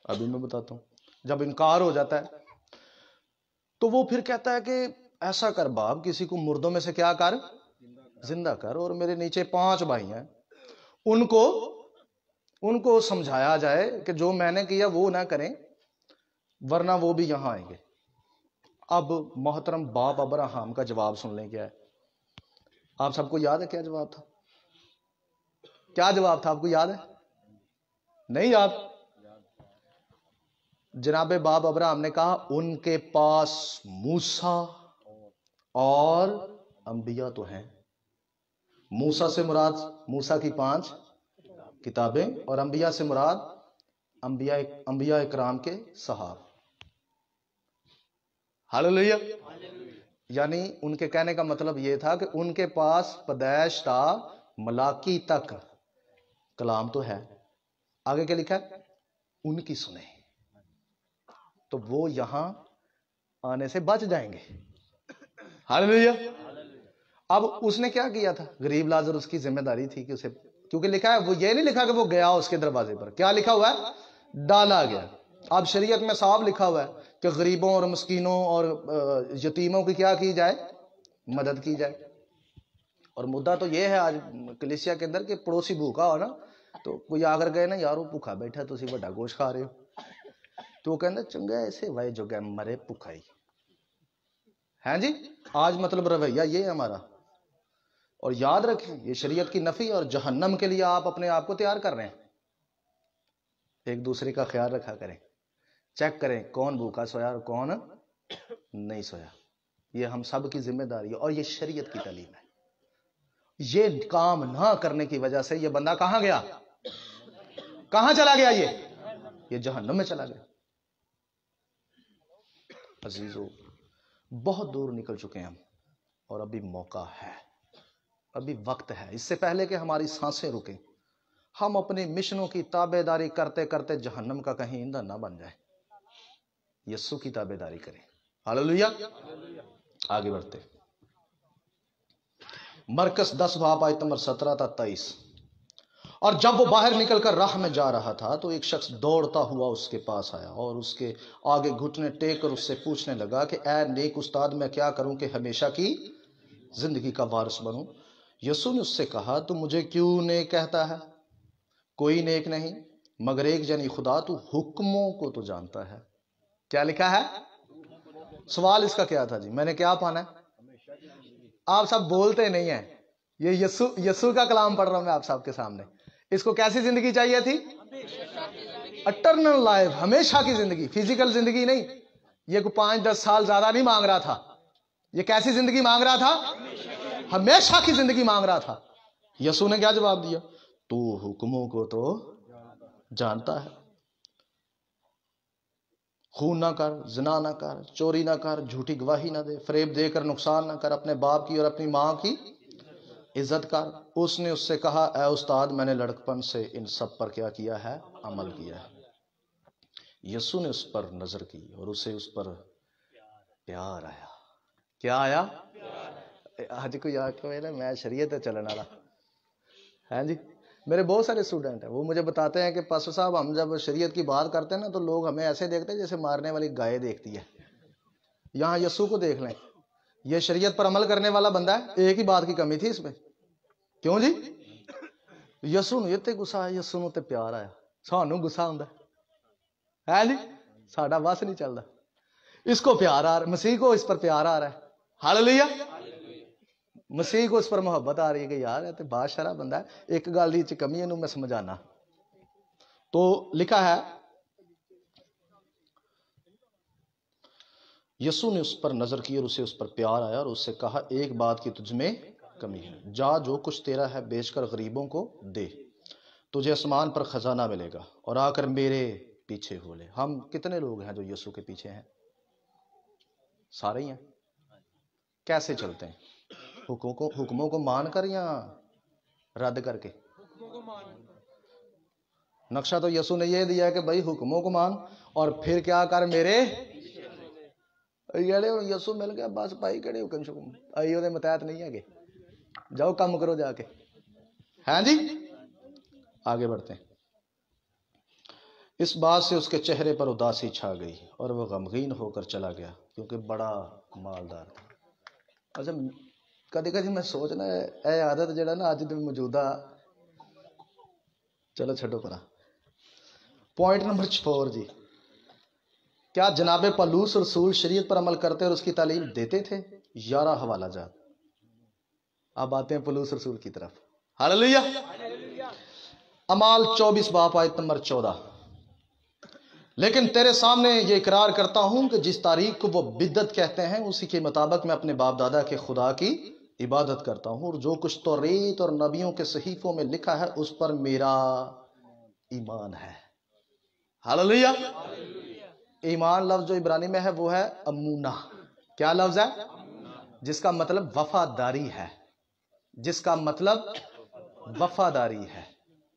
ابھی میں بتاتا ہوں. جب انکار ہو جاتا ہے تو وہ پھر کہتا ہے کہ ایسا کر باپ, کسی کو مردوں میں سے کیا کر, زندہ کر, اور میرے نیچے 5 بھائی ہیں, ان کو سمجھایا جائے کہ جو میں نے کیا وہ نہ کریں ورنہ وہ بھی یہاں آئیں گے. اب محترم باپ ابراہم کا جواب سن لیں کیا ہے. آپ سب کو یاد ہے کیا جواب تھا؟ کیا جواب تھا آپ کو یاد ہے؟ نہیں یاد؟ جناب باپ ابراہم نے کہا ان کے پاس موسیٰ اور انبیاء تو ہیں. موسیٰ سے مراد موسیٰ کی 5 کتابیں, اور انبیاء سے مراد انبیاء اکرام کے صحاب. ہاللیلویا. یعنی ان کے کہنے کا مطلب یہ تھا کہ ان کے پاس پیدائش تا ملاکی تک کلام تو ہے. آگے کیا لکھا ہے؟ ان کی سنیں تو وہ یہاں آنے سے بچ جائیں گے. ہاللیلویا. اب اس نے کیا کیا تھا؟ غریب لازر اس کی ذمہ داری تھی کہ اسے, کیونکہ لکھا ہے, وہ یہ نہیں لکھا کہ وہ گیا اس کے دروازے پر, کیا لکھا ہوا ہے؟ ڈالا گیا. اب شریعت میں صاف لکھا ہوا ہے کہ غریبوں اور مسکینوں اور یتیموں کی کیا کی جائے؟ مدد کی جائے. اور مدعا تو یہ ہے آج کلیسیا کے اندر کہ پڑوسی بھوکا ہو نا, تو کوئی آ کر گئے نا, یار وہ بھوکا بیٹھا تو اسی بڑا گوشت کھا رہے ہو, تو وہ کہنا چنگا ایسے وائے جو گئے مرے بھوکا ہی ہیں جی. آج مطلب رویہ یہ ہے ہمارا. اور یاد رکھیں یہ شریعت کی نفی اور جہنم کے لیے آپ اپنے آپ کو تیار کر رہے ہیں. ایک دوسرے کا خیال رکھا کریں, چیک کریں کون بھوکا سویا اور کون نہیں سویا. یہ ہم سب کی ذمہ داری ہے اور یہ شریعت کی تعلیم ہے. یہ کام نہ کرنے کی وجہ سے یہ بندہ کہاں گیا؟ کہاں چلا گیا؟ یہ جہنم میں چلا گیا. عزیزو, بہت دور نکل چکے ہیں ہم, اور ابھی موقع ہے, ابھی وقت ہے. اس سے پہلے کہ ہماری سانسیں رکیں, ہم اپنے مشنوں کی تابع داری کرتے کرتے جہنم کا کہیں ایندھن نہ بن جائے. یسوع کی تابع داری کریں. ہاللیلویا. آگے بڑھتے. مرکز 10 باب آیت نمبر 17 تا 23. اور جب وہ باہر نکل کر راہ میں جا رہا تھا تو ایک شخص دوڑتا ہوا اس کے پاس آیا اور اس کے آگے گھٹنے ٹیک کر اس سے پوچھنے لگا کہ اے نیک استاد, میں کیا کروں کہ ہمیشہ کی زندگی کا وارث بنوں؟ یسوع نے اس سے کہا, تو مجھے کیوں نیک کہتا ہے؟ کوئی نیک نہیں مگر ایک, یعنی خدا. تو حکموں کو تو جانتا ہے. کیا لکھا ہے؟ سوال اس کا کیا تھا جی؟ میں نے کیا پانا ہے؟ آپ سب بولتے نہیں ہیں. یہ یسوع کا کلام پڑھ رہا ہوں میں آپ سب کے سامنے. اس کو کیسی زندگی چاہیے تھی؟ اٹرنل لائف, ہمیشہ کی زندگی, فزیکل زندگی نہیں. یہ کوئی 5-10 سال زیادہ نہیں مانگ رہا تھا. یہ کیسی زندگی مانگ رہا تھا؟ ہمیشہ کی زندگی مانگ رہا تھا. یسوع نے کیا جواب دیا؟ تو حکموں کو تو جانتا ہے. خون نہ کر, زنا نہ کر, چوری نہ کر, جھوٹی گواہی نہ دے, فریب دے کر نقصان نہ کر, اپنے باپ کی اور اپنی ماں کی عزت کر. اس نے اس سے کہا, اے استاد, میں نے لڑکپن سے ان سب پر کیا کیا ہے؟ عمل کیا ہے. یسوع نے اس پر نظر کی اور اسے اس پر پیار آیا. کیا آیا؟ آج کوئی آ کے نا میں شریعت چلنے والا ہے جی. میرے بہت سارے اسٹوڈنٹ ہیں, وہ مجھے بتاتے ہیں کہ پاسٹر صاحب ہم جب شریعت کی بات کرتے ہیں نا تو لوگ ہمیں ایسے دیکھتے ہیں جیسے مارنے والی گائے دیکھتی ہے. یہاں یسوع کو دیکھ لیں, یہ شریعت پر عمل کرنے والا بندہ ہے. ایک ہی بات کی کمی تھی اس میں. کیوں جی؟ یسوع نے تے غصہ آیا, یسوع نے تے پیار آیا. سانوں غصہ ہوندا ہے جی, ساڈا بس نہیں چلدا. اس کو پیار آ رہا ہے, مسیح کو اس پر پیار آ رہا ہے. ہاللیلویا. مسیح کو اس پر محبت آ رہی ہے کہ یار ہے تے بادشاہ بندہ ہے. ایک گل دی کمی ہے, میں سمجھانا. تو لکھا ہے یسوع نے اس پر نظر کی اور اسے اس پر پیار آیا اور اس سے کہا ایک بات کی تجھ میں کمی ہے، جا جو کچھ تیرا ہے بیچ کر غریبوں کو دے، تجھے آسمان پر خزانہ ملے گا، اور آ کر میرے پیچھے ہو لے۔ ہم کتنے لوگ ہیں جو یسوع کے پیچھے ہیں؟ سارے ہی ہیں۔ کیسے چلتے ہیں؟ حکموں کو مان کر یا رد کر کے؟ نقشہ تو یسوع نے یہ دیا ہے کہ بھائی حکموں کو مان اور پھر کیا کر میرے یسوع مل گیا بس بھائی کہڑے حکم شکم آئی وہ متحد نہیں ہے کہ جاؤ کام کرو جا کے۔ ہاں جی آگے بڑھتے ہیں۔ اس بات سے اس کے چہرے پر اداسی چھا گئی اور وہ غمگین ہو کر چلا گیا کیونکہ بڑا مالدار تھا۔ اچھا کدی کدی میں سوچنا اے عادت جڑا نا اج دن موجودہ، چلو چھڈو پرا۔ پوائنٹ نمبر 4 جی، کیا جناب پالوس رسول شریعت پر عمل کرتے اور اس کی تعلیم دیتے تھے؟ 11 حوالہ جات۔ اب آتے ہیں پالوس رسول کی طرف۔ ہاللیلویہ۔ اعمال 24 باب آیت نمبر 14۔ لیکن تیرے سامنے یہ اقرار کرتا ہوں کہ جس تاریخ کو وہ بدعت کہتے ہیں اسی کے مطابق میں اپنے باپ دادا کے خدا کی عبادت کرتا ہوں، اور جو کچھ توریت اور نبیوں کے صحیفوں میں لکھا ہے اس پر میرا ایمان ہے۔ ہاللیلویہ۔ ایمان لفظ جو عبرانی میں ہے وہ ہے امونہ۔ کیا لفظ ہے؟ جس کا مطلب وفاداری ہے، جس کا مطلب وفاداری ہے،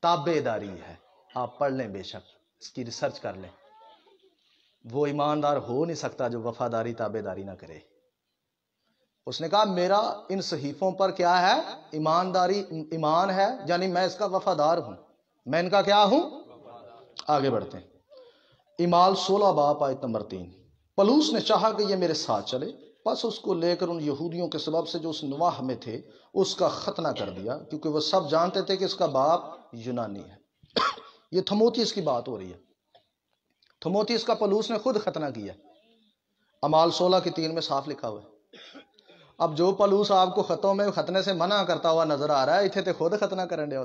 تابع داری ہے۔ آپ پڑھ لیں، بے شک اس کی ریسرچ کر لیں۔ وہ ایماندار ہو نہیں سکتا جو وفاداری تابع داری نہ کرے۔ اس نے کہا میرا ان صحیفوں پر کیا ہے؟ ایمانداری، ایمان ہے، یعنی میں اس کا وفادار ہوں، میں ان کا کیا ہوں؟ آگے بڑھتے ہیں۔ اعمال 16 باب آیت نمبر 3۔ پلوس نے چاہا کہ یہ میرے ساتھ چلے، پس اس کو لے کر ان یہودیوں کے سبب سے جو اس نواح میں تھے اس کا ختنہ کر دیا، کیونکہ وہ سب جانتے تھے کہ اس کا باپ یونانی ہے۔ یہ تھموتھیوس کی بات ہو رہی ہے۔ تھموتھیوس کا پلوس نے خود ختنہ کیا۔ اعمال 16 کی 3 میں صاف لکھا ہوا ہے۔ اب جو پلوس آپ کو خطوں میں ختنے سے منع کرتا ہوا نظر آ رہا ہے، اتنے تے خود ختنہ کرن دیا۔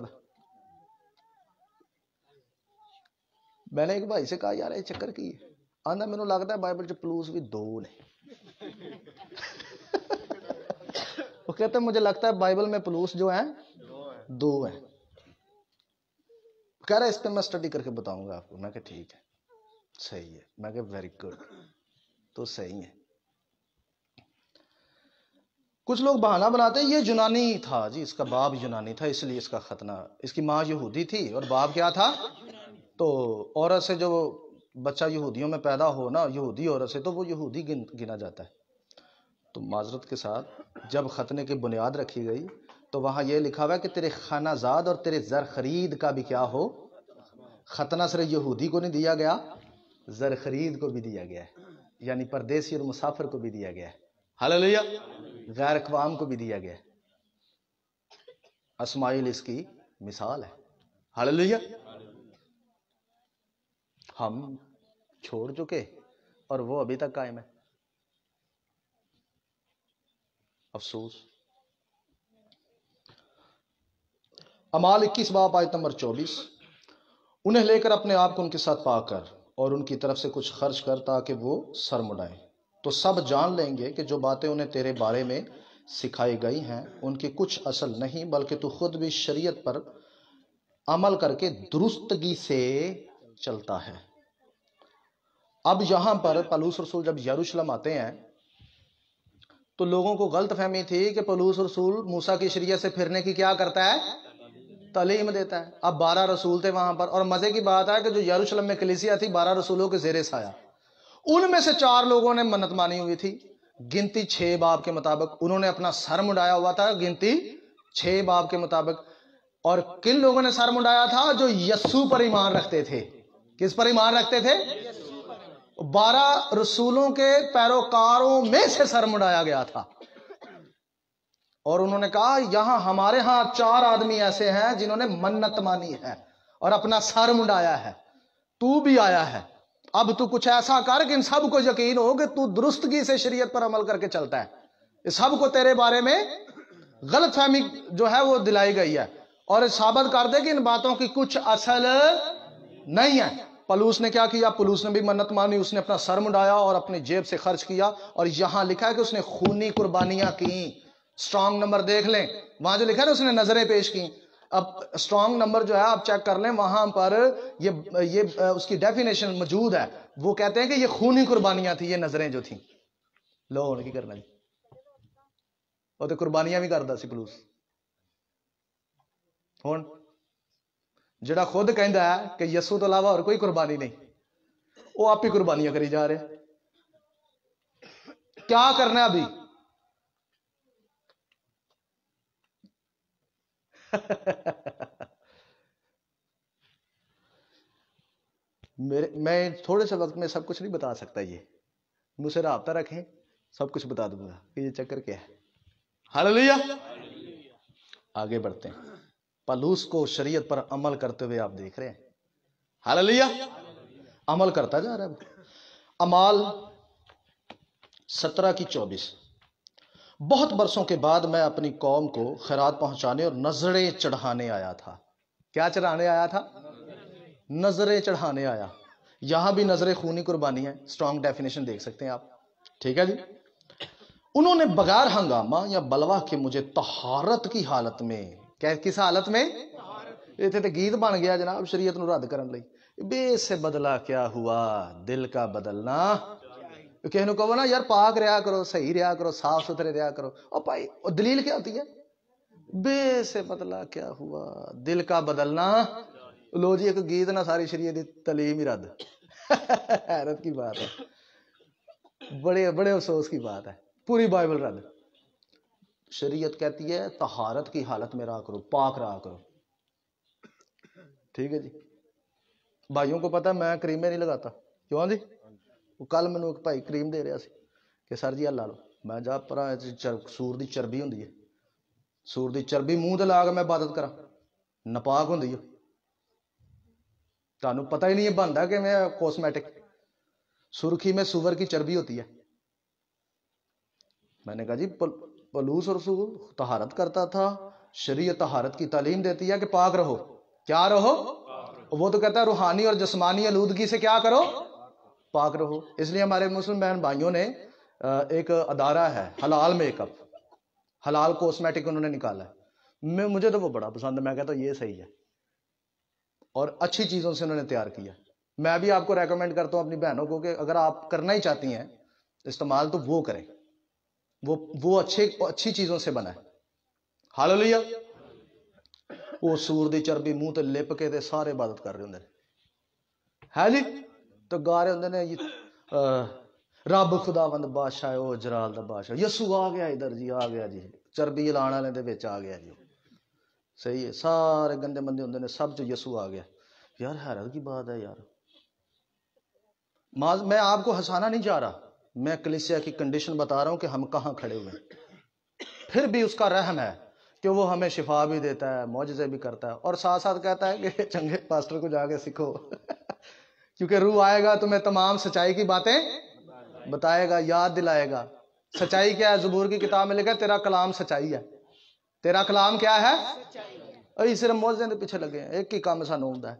میں نے ایک بھائی سے کہا یار یہ چکر کی ہے؟ آندا مینوں لگتا ہے بائبل چ پلوس بھی 2 نے۔ وہ کہتے ہیں مجھے لگتا ہے بائبل میں پلوس جو ہیں 2 ہیں۔ کہہ رہا ہے اس پہ میں اسٹڈی کر کے بتاؤں گا آپ کو۔ میں کہ ٹھیک ہے، صحیح ہے۔ میں کہ ویری گڈ، تو صحیح ہے۔ کچھ لوگ بہانہ بناتے ہیں یہ یونانی تھا جی، اس کا باپ یونانی تھا اس لیے اس کا ختنہ، اس کی ماں یہودی تھی اور باپ کیا تھا؟ تو عورت سے جو بچہ یہودیوں میں پیدا ہو نا، یہودی عورت سے، تو وہ یہودی گنا جاتا ہے۔ تو معذرت کے ساتھ جب ختنے کی بنیاد رکھی گئی تو وہاں یہ لکھا ہوا ہے کہ تیرے خانہ زاد اور تیرے زر خرید کا بھی کیا ہو؟ ختنہ صرف یہودی کو نہیں دیا گیا، زر خرید کو بھی دیا گیا ہے، یعنی پردیسی اور مسافر کو بھی دیا گیا ہے۔ ہاللیلویہ۔ غیر اقوام کو بھی دیا گیا ہے۔ اسماعیل اس کی مثال ہے۔ ہاللیلویہ۔ ہم چھوڑ چکے اور وہ ابھی تک قائم ہے، افسوس۔ اعمال 21 باب آیت نمبر 24۔ انہیں لے کر اپنے آپ کو ان کے ساتھ پا کر اور ان کی طرف سے کچھ خرچ کر تاکہ وہ سر مڈائیں، تو سب جان لیں گے کہ جو باتیں انہیں تیرے بارے میں سکھائی گئی ہیں ان کی کچھ اصل نہیں، بلکہ تو خود بھی شریعت پر عمل کر کے درستگی سے چلتا ہے۔ اب یہاں پر پالوس رسول جب یروشلم آتے ہیں تو لوگوں کو غلط فہمی تھی کہ پالوس رسول موسیٰ کی شریعت سے پھرنے کی کیا کرتا ہے؟ تعلیم دیتا ہے۔ اب 12 رسول تھے وہاں پر، اور مزے کی بات ہے کہ جو یروشلم میں کلیسیا تھی 12 رسولوں کے زیر سایہ، ان میں سے 4 لوگوں نے منت مانی ہوئی تھی۔ گنتی 6 باب کے مطابق انہوں نے اپنا سر منڈایا ہوا تھا، گنتی 6 باب کے مطابق۔ اور کن لوگوں نے سر منڈایا تھا؟ جو یسوع پر ایمان رکھتے تھے۔ کس پر ایمان رکھتے تھے؟ 12 رسولوں کے پیروکاروں میں سے سر منڈایا گیا تھا۔ اور انہوں نے کہا یہاں ہمارے ہاں 4 آدمی ایسے ہیں جنہوں نے منت مانی ہے اور اپنا سر منڈایا ہے، تو بھی آیا ہے، اب تو کچھ ایسا کر کہ ان سب کو یقین ہو کہ تو درستگی سے شریعت پر عمل کر کے چلتا ہے۔ اس سب کو تیرے بارے میں غلط فہمی جو ہے وہ دلائی گئی ہے، اور ثابت کر دے کہ ان باتوں کی کچھ اصل نہیں ہے۔ پلوس نے کیا کیا؟ پلوس نے بھی منت مانی، اس نے اپنا سر منڈایا اور اپنی جیب سے خرچ کیا، اور یہاں لکھا ہے کہ اس نے خونی قربانیاں کی۔ سٹرانگ نمبر دیکھ لیں، وہاں جو لکھا ہے اس نے نظریں پیش کی۔ اب سٹرانگ نمبر جو ہے آپ چیک کر لیں، وہاں پر یہ اس کی ڈیفینیشن موجود ہے۔ وہ کہتے ہیں کہ یہ خونی قربانیاں تھیں، یہ نظریں جو تھیں۔ لو ہوں کی کرنا جی، وہ تو قربانیاں بھی کرتا سی پلوس۔ ہوں جڑا خود کہندا ہے کہ یسوع تو علاوہ اور کوئی قربانی نہیں، وہ آپ ہی قربانیاں کری جا رہے۔ کیا کرنا ابھی؟ میں تھوڑے سے وقت میں سب کچھ نہیں بتا سکتا، یہ مجھ سے رابطہ رکھیں، سب کچھ بتا دوں گا کہ یہ چکر کیا ہے۔ ہاللیلویا۔ آگے بڑھتے ہیں، پلوس کو شریعت پر عمل کرتے ہوئے آپ دیکھ رہے ہیں۔ ہاللیلویا، عمل کرتا جا رہا ہے۔ اعمال 17:24، بہت برسوں کے بعد میں اپنی قوم کو خیرات پہنچانے اور نظریں چڑھانے آیا تھا۔ کیا چڑھانے آیا تھا؟ نظریں چڑھانے آیا۔ یہاں بھی نظریں خونی قربانی ہے، سٹرانگ ڈیفینیشن دیکھ سکتے ہیں آپ، ٹھیک ہے جی۔ انہوں نے بغیر ہنگامہ یا بلوا کے مجھے طہارت کی حالت میں، کس حالت میں؟ اتنے تو گیت بن گیا جناب شریعت نو رد کرن لئی، بے سے بدلا کیا ہوا دل کا بدلنا۔ کسی نے کہو نا یار پاک رہا کرو، صحیح رہا کرو، صاف ستھرے رہا کرو، اور بھائی دلیل کیا ہوتی ہے؟ بے سے بدلا کیا ہوا دل کا بدلنا۔ لو جی ایک گیت نہ ساری شریعت دی تعلیم ہی رد۔ حیرت کی بات ہے، بڑے افسوس کی بات ہے، پوری بائبل رد۔ شریعت کہتی ہے طہارت کی حالت میں رہا کرو، پاک رہا کرو، ٹھیک ہے جی۔ بھائیوں کو پتا میں کریمیں نہیں لگاتا، کیوں جی؟ وہ کل مینوں ایک بھائی کریم دے رہا سی کہ سر جی لا لو، میں جا پر سور دی چربی ہوندی ہے، سور دی چربی منہ تے لا کے میں عبادت کرا، ناپاک ہوندی ہے۔ تانوں پتہ ہی نہیں ہے بنتا کہ میں کاسمیٹک، سرخی میں سور کی چربی ہوتی ہے۔ میں نے کہا جی پلوس اور سور طہارت کرتا تھا، شریعت طہارت کی تعلیم دیتی ہے کہ پاک رہو، کیا رہو؟ وہ تو کہتا ہے روحانی اور جسمانی آلودگی سے کیا کرو؟ پاک رہو۔ اس لیے ہمارے مسلم بہن بھائیوں نے ایک ادارہ ہے حلال میک اپ، حلال کاسمیٹک انہوں نے نکالا ہے، مجھے تو وہ بڑا پسند ہے، میں کہتا ہوں یہ صحیح ہے، اور اچھی چیزوں سے انہوں نے تیار کیا۔ میں بھی آپ کو ریکمینڈ کرتا ہوں اپنی بہنوں کو کہ اگر آپ کرنا ہی چاہتی ہیں استعمال تو وہ کریں، وہ اچھی چیزوں سے بنا ہے۔ ہاللیلویا۔ وہ سور دی چربی منہ تے لپ کے تے سارے عبادت کر رہے ہوندے ہے جی، تو گا رہے ہوندے نے رب خداوند بادشاہ او جلال دا بادشاہ، یسوع آ گیا ادھر جی، آ گیا جی، چربی لانے والے دے وچ آ گیا جی، صحیح ہے، سارے گندے مندے ہوندے نے، سب جو یسوع آ گیا۔ یار حیرت کی بات ہے یار، میں آپ کو ہنسانا نہیں چاہ رہا، میں کلیسیا کی کنڈیشن بتا رہا ہوں کہ ہم کہاں کھڑے ہوئے ہیں۔ پھر بھی اس کا رحم ہے کہ وہ ہمیں شفا بھی دیتا ہے، معجزے بھی کرتا ہے، اور ساتھ ساتھ کہتا ہے کہ چنگے پاسٹر کو جا کے سیکھو کیونکہ روح آئے گا تمہیں تمام سچائی کی باتیں بتائے گا، یاد دلائے گا۔ سچائی کیا ہے؟ زبور کی کتاب میں لکھا ہے تیرا کلام سچائی ہے۔ تیرا کلام کیا ہے؟ اور صرف معجزے کے پیچھے لگے ہیں، ایک ہی کام سانوں ہوندا ہے،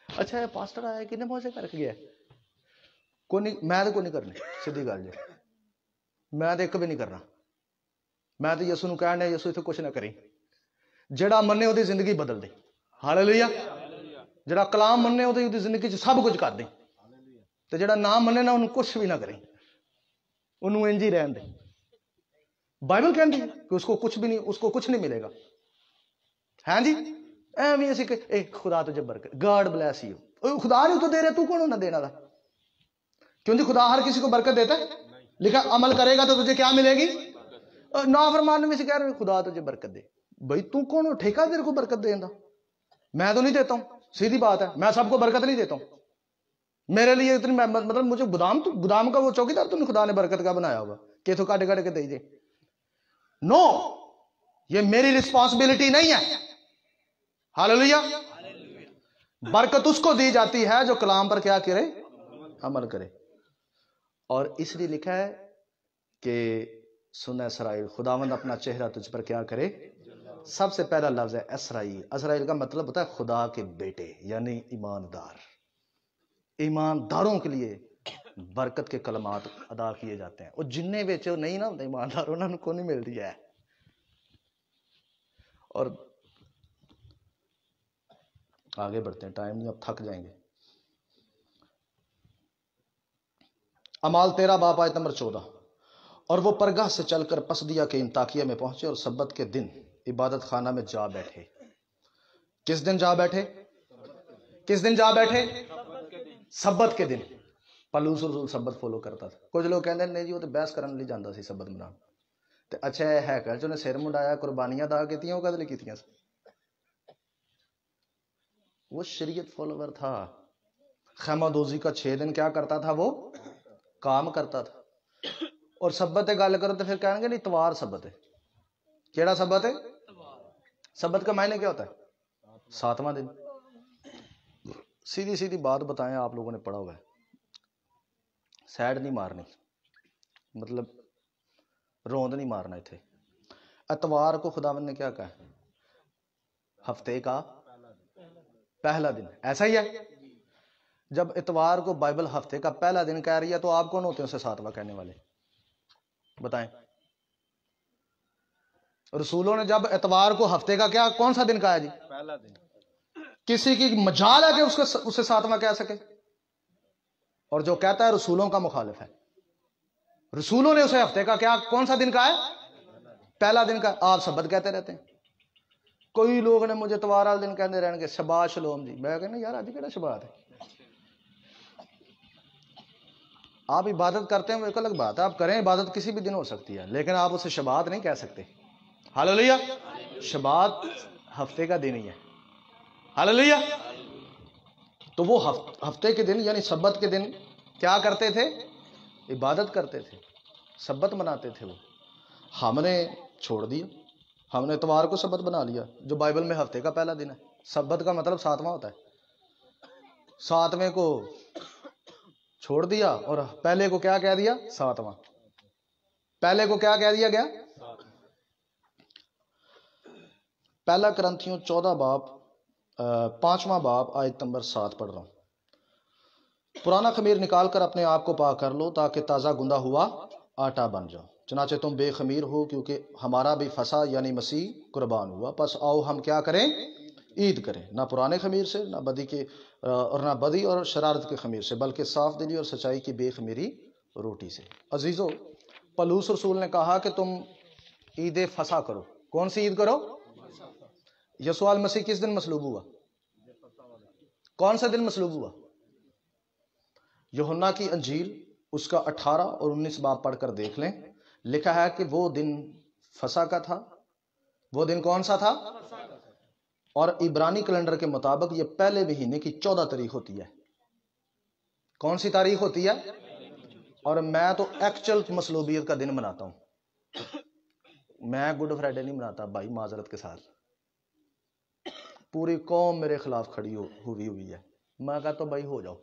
اچھا یہ پاسٹر آیا کنے معجزے کر کے گیا؟ کوئی نہیں، میں تو کوئی نہیں کرنی، سیدھی گل جی، میں تو ایک بھی نہیں کرنا۔ میں تو یسوع نو کہنا یسوع اتنے کچھ نہ کریں، جڑا منے وہ زندگی بدل دے۔ ہاللیلویا۔ جڑا کلام منے وہ زندگی چ سب کچھ کر دیں، تو جڑا نہ منے نہ انہوں کچھ بھی نہ کریں، انہوں انج ہی رہن دے۔ بائبل کہندی ہے کہ اس کو کچھ بھی نہیں، اس کو کچھ نہیں ملے گا۔ ہاں جی، ایویں اسی کہ اے خدا تجھے برکت، گاڈ بلیس یو، خدا نہیں تو دے رہے، تو کون ہونا دینا تھا؟ کیوں جی خدا ہر کسی کو برکت دیتا ہے، لکھا عمل کرے گا تو تجھے کیا ملے گی؟ نافرمان میں سے کہہ رہے خدا تجھے برکت دے، بھائی تو کون ہو ٹھیکہ تیرے کو برکت دینا؟ میں تو نہیں دیتا ہوں، سیدھی بات ہے، میں سب کو برکت نہیں دیتا ہوں۔ میرے لیے اتنی مطلب مجھے گودام کا وہ چوکیدار تو نہیں خدا نے برکت کا بنایا ہوگا کہ تو کاٹ کے دے دے؟ نو، یہ میری رسپانسبلٹی نہیں ہے۔ ہاللیلویا۔ برکت اس کو دی جاتی ہے جو کلام پر کیا کرے؟ عمل کرے۔ اور اس لیے لکھا ہے کہ سن اسرائیل، خداوند اپنا چہرہ تجھ پر کیا کرے؟ سب سے پہلا لفظ ہے اسرائیل۔ اسرائیل کا مطلب ہوتا ہے خدا کے بیٹے، یعنی ایماندار۔ ایمانداروں کے لیے برکت کے کلمات ادا کیے جاتے ہیں. وہ جننے بچ نہیں نہ ہوتے ایماندار انہوں کو نہیں ملتی ہے. اور آگے بڑھتے ہیں، ٹائم نہیں، اب تھک جائیں گے. اعمال 13 باب آیت نمبر 14. اور وہ پرگاہ سے چل کر پسدیا کے انطاکیہ میں پہنچے اور سبت کے دن عبادت خانہ میں جا بیٹھے. کس دن جا بیٹھے؟ کس دن جا بیٹھے؟ سبت کے دن. پلوس رسول سبت فالو کرتا تھا. کچھ لوگ کہتے ہیں نہیں جی وہ تو بحث کرنے لی جاتا سی سبت منان. تے اچھا ہے کہ جو نے سر منڈایا قربانیاں ادا کیتیاں وہ کدے لئی کیتیاں؟ وہ شریعت فالوور تھا. خیمہ دوزی کا 6 دن کیا کرتا تھا؟ وہ کام کرتا تھا. اور سبت ہے گل کرو تو پھر کہیں گے نہیں اتوار سبت ہے. کیڑا سبت ہے؟ سبت کا معنی کیا ہوتا ہے؟ 7واں دن. سیدھی سیدھی بات بتائیں، آپ لوگوں نے پڑھا ہوا ہے، سیڈ نہیں مارنی، مطلب روند نہیں مارنا. اتنے اتوار کو خداوند نے کیا کہا؟ ہفتے کا پہلا دن. ایسا ہی ہے. جب اتوار کو بائبل ہفتے کا پہلا دن کہہ رہی ہے تو آپ کون ہوتے ہیں اسے 7واں کہنے والے؟ بتائیں. رسولوں نے جب اتوار کو ہفتے کا کیا کون سا دن کہا جی؟ پہلا دن. کسی کی مجال ہے کہ اسے 7واں کہہ سکے؟ اور جو کہتا ہے رسولوں کا مخالف ہے. رسولوں نے اسے ہفتے کا کیا کون سا دن کہا ہے؟ پہلا دن کا. آپ سبت کہتے رہتے ہیں. کوئی لوگ نے مجھے اتوار والے دن کہنے رہن گے شبات شلوم جی. میں کہنا یار آج کہڑا شبات ہے؟ آپ عبادت کرتے ہیں وہ ایک الگ بات ہے، آپ کریں عبادت کسی بھی دن ہو سکتی ہے، لیکن آپ اسے شبات نہیں کہہ سکتے. ہاللیلویا. شبات ہفتے کا دن ہی ہے. ہاللیلویا. تو وہ ہفتے کے دن یعنی سبت کے دن کیا کرتے تھے؟ عبادت کرتے تھے، سبت مناتے تھے. وہ ہم نے چھوڑ دیا، ہم نے اتوار کو سبت بنا لیا جو بائبل میں ہفتے کا پہلا دن ہے. سبت کا مطلب 7واں ہوتا ہے. 7ویں کو چھوڑ دیا اور پہلے کو کیا کہہ دیا؟ 7واں. پہلے کو کیا کہہ دیا گیا؟ پہلا کرنتھیوں 14 باب 5واں باب آیت نمبر 7 پڑھ رہا ہوں. پرانا خمیر نکال کر اپنے آپ کو پاک کر لو تاکہ تازہ گندا ہوا آٹا بن جاؤ. چنانچہ تم بے خمیر ہو کیونکہ ہمارا بھی فسح یعنی مسیح قربان ہوا. پس آؤ ہم کیا کریں؟ عید کریں، نہ پرانے خمیر سے نہ بدی کے اور نہ بدی اور شرارت کے خمیر سے، بلکہ صاف دلی اور سچائی کی بے خمیری روٹی سے. عزیزو، پلوس رسول نے کہا کہ تم عید فسح کرو. کون سی عید کرو؟ یسوع المسیح کس دن مصلوب ہوا؟ کون سا دن مصلوب ہوا؟ یوحنا کی انجیل اس کا 18 اور 19 باب پڑھ کر دیکھ لیں. لکھا ہے کہ وہ دن فسح کا تھا. وہ دن کون سا تھا؟ اور عبرانی کیلنڈر کے مطابق یہ پہلے مہینے کی 14 تاریخ ہوتی ہے. کون سی تاریخ ہوتی ہے؟ اور میں تو ایکچوئل مصلوبیت کا دن مناتا ہوں. میں گڈ فرائیڈے نہیں مناتا بھائی، معذرت کے ساتھ. پوری قوم میرے خلاف کھڑی ہوئی ہے. میں کہتا ہوں بھائی ہو جاؤ،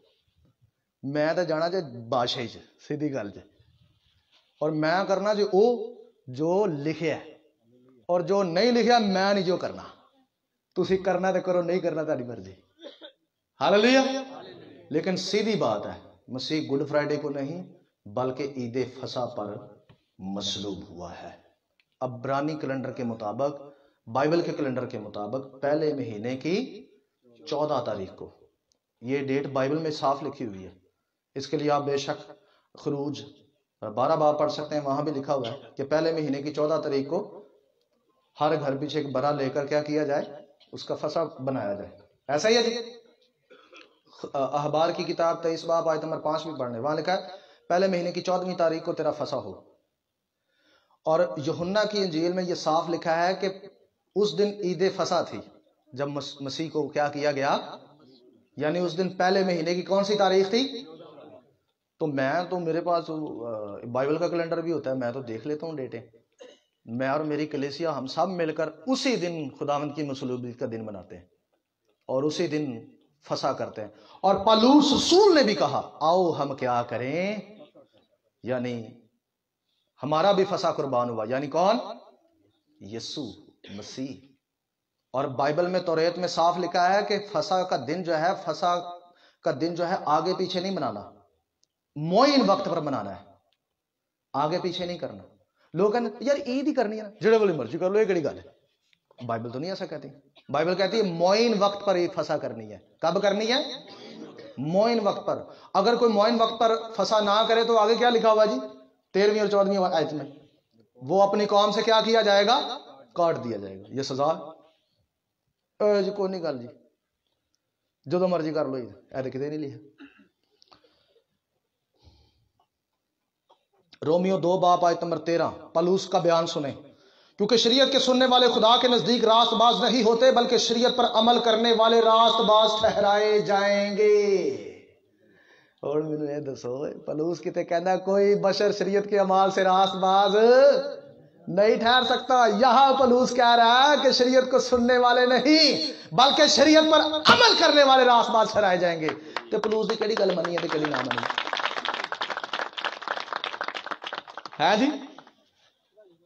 میں تو جانا جی بادشاہی چ سیدھی گل چ، اور میں کرنا جی او جو لکھیا ہے، اور جو نہیں لکھیا میں نہیں جو کرنا. تسی کرنا تو کرو، نہیں کرنا تاری مرضی. ہاللیلویا. لیکن سیدھی بات ہے، مسیح گڈ فرائیڈے کو نہیں بلکہ عید فسح پر مصلوب ہوا ہے. عبرانی کیلنڈر کے مطابق، بائبل کے کیلنڈر کے مطابق پہلے مہینے کی 14 تاریخ کو. یہ ڈیٹ بائبل میں صاف لکھی ہوئی ہے. اس کے لیے آپ بے شک خروج 12 باب پڑھ سکتے ہیں. وہاں بھی لکھا ہوا ہے کہ پہلے مہینے کی 14 تاریخ کو ہر گھر پیچھے ایک برا لے کر کیا کیا جائے؟ اس کا فسح بنایا جائے. ایسا ہی ہے جی. احبار کی کتاب 23 باب آیت نمبر 5 بھی پڑھنے، وہاں لکھا ہے پہلے مہینے کی 14ویں تاریخ کو تیرا فسح ہو. اور یوحنا کی انجیل میں یہ صاف لکھا ہے کہ اس دن عید فسح تھی جب مسیح کو کیا کیا گیا، یعنی اس دن پہلے مہینے کی کون سی تاریخ تھی؟ تو میرے پاس بائبل کا کیلنڈر بھی ہوتا ہے، میں تو دیکھ لیتا ہوں ڈیٹیں. میں اور میری کلیسیا ہم سب مل کر اسی دن خداوند کی مصلوبیت کا دن مناتے ہیں اور اسی دن فسح کرتے ہیں. اور پالوس رسول نے بھی کہا آؤ ہم کیا کریں، یعنی ہمارا بھی فسح قربان ہوا. یعنی کون؟ یسوع مسیح. اور بائبل میں توریت میں صاف لکھا ہے کہ فسح کا دن جو ہے، فسح کا دن جو ہے آگے پیچھے نہیں بنانا، معین وقت پر بنانا ہے، آگے پیچھے نہیں کرنا۔ لوگ کہتے یار عید ہی کرنی ہے نا، جڑے والی مرضی کر لو، یہ کہڑی گل ہے؟ بائبل تو نہیں ایسا کہتی، بائبل کہتی ہے معین وقت پر عید فسا کرنی ہے۔ کب کرنی ہے؟ معین وقت پر۔ اگر کوئی معین وقت پر فسا نہ کرے تو آگے کیا لکھا ہوا جی 13ویں اور 14ویں آیت میں؟ وہ اپنی قوم سے کیا کیا جائے گا؟ کاٹ دیا جائے گا۔ یہ سزا جی کوئی نہیں گل جی جو مرضی کر لو، یہ کتنے نہیں لکھا۔ رومیو 2 باب آیت نمبر 13 پلوس کا بیان سنیں، کیونکہ شریعت کے سننے والے خدا کے نزدیک راست باز نہیں ہوتے، بلکہ شریعت پر عمل کرنے والے راست باز ٹھہرائے جائیں گے۔ اور مجھے دسو پلوس کتے کہنا کوئی بشر شریعت کے عمال سے راست باز نہیں ٹھہر سکتا۔ یہاں پلوس کہہ رہا ہے کہ شریعت کو سننے والے نہیں بلکہ شریعت پر عمل کرنے والے راست باز ٹھہرائے جائیں گے۔ تو پلوس دی کیڑی گل منی ہے تے کیڑی نہ منی ہے جی؟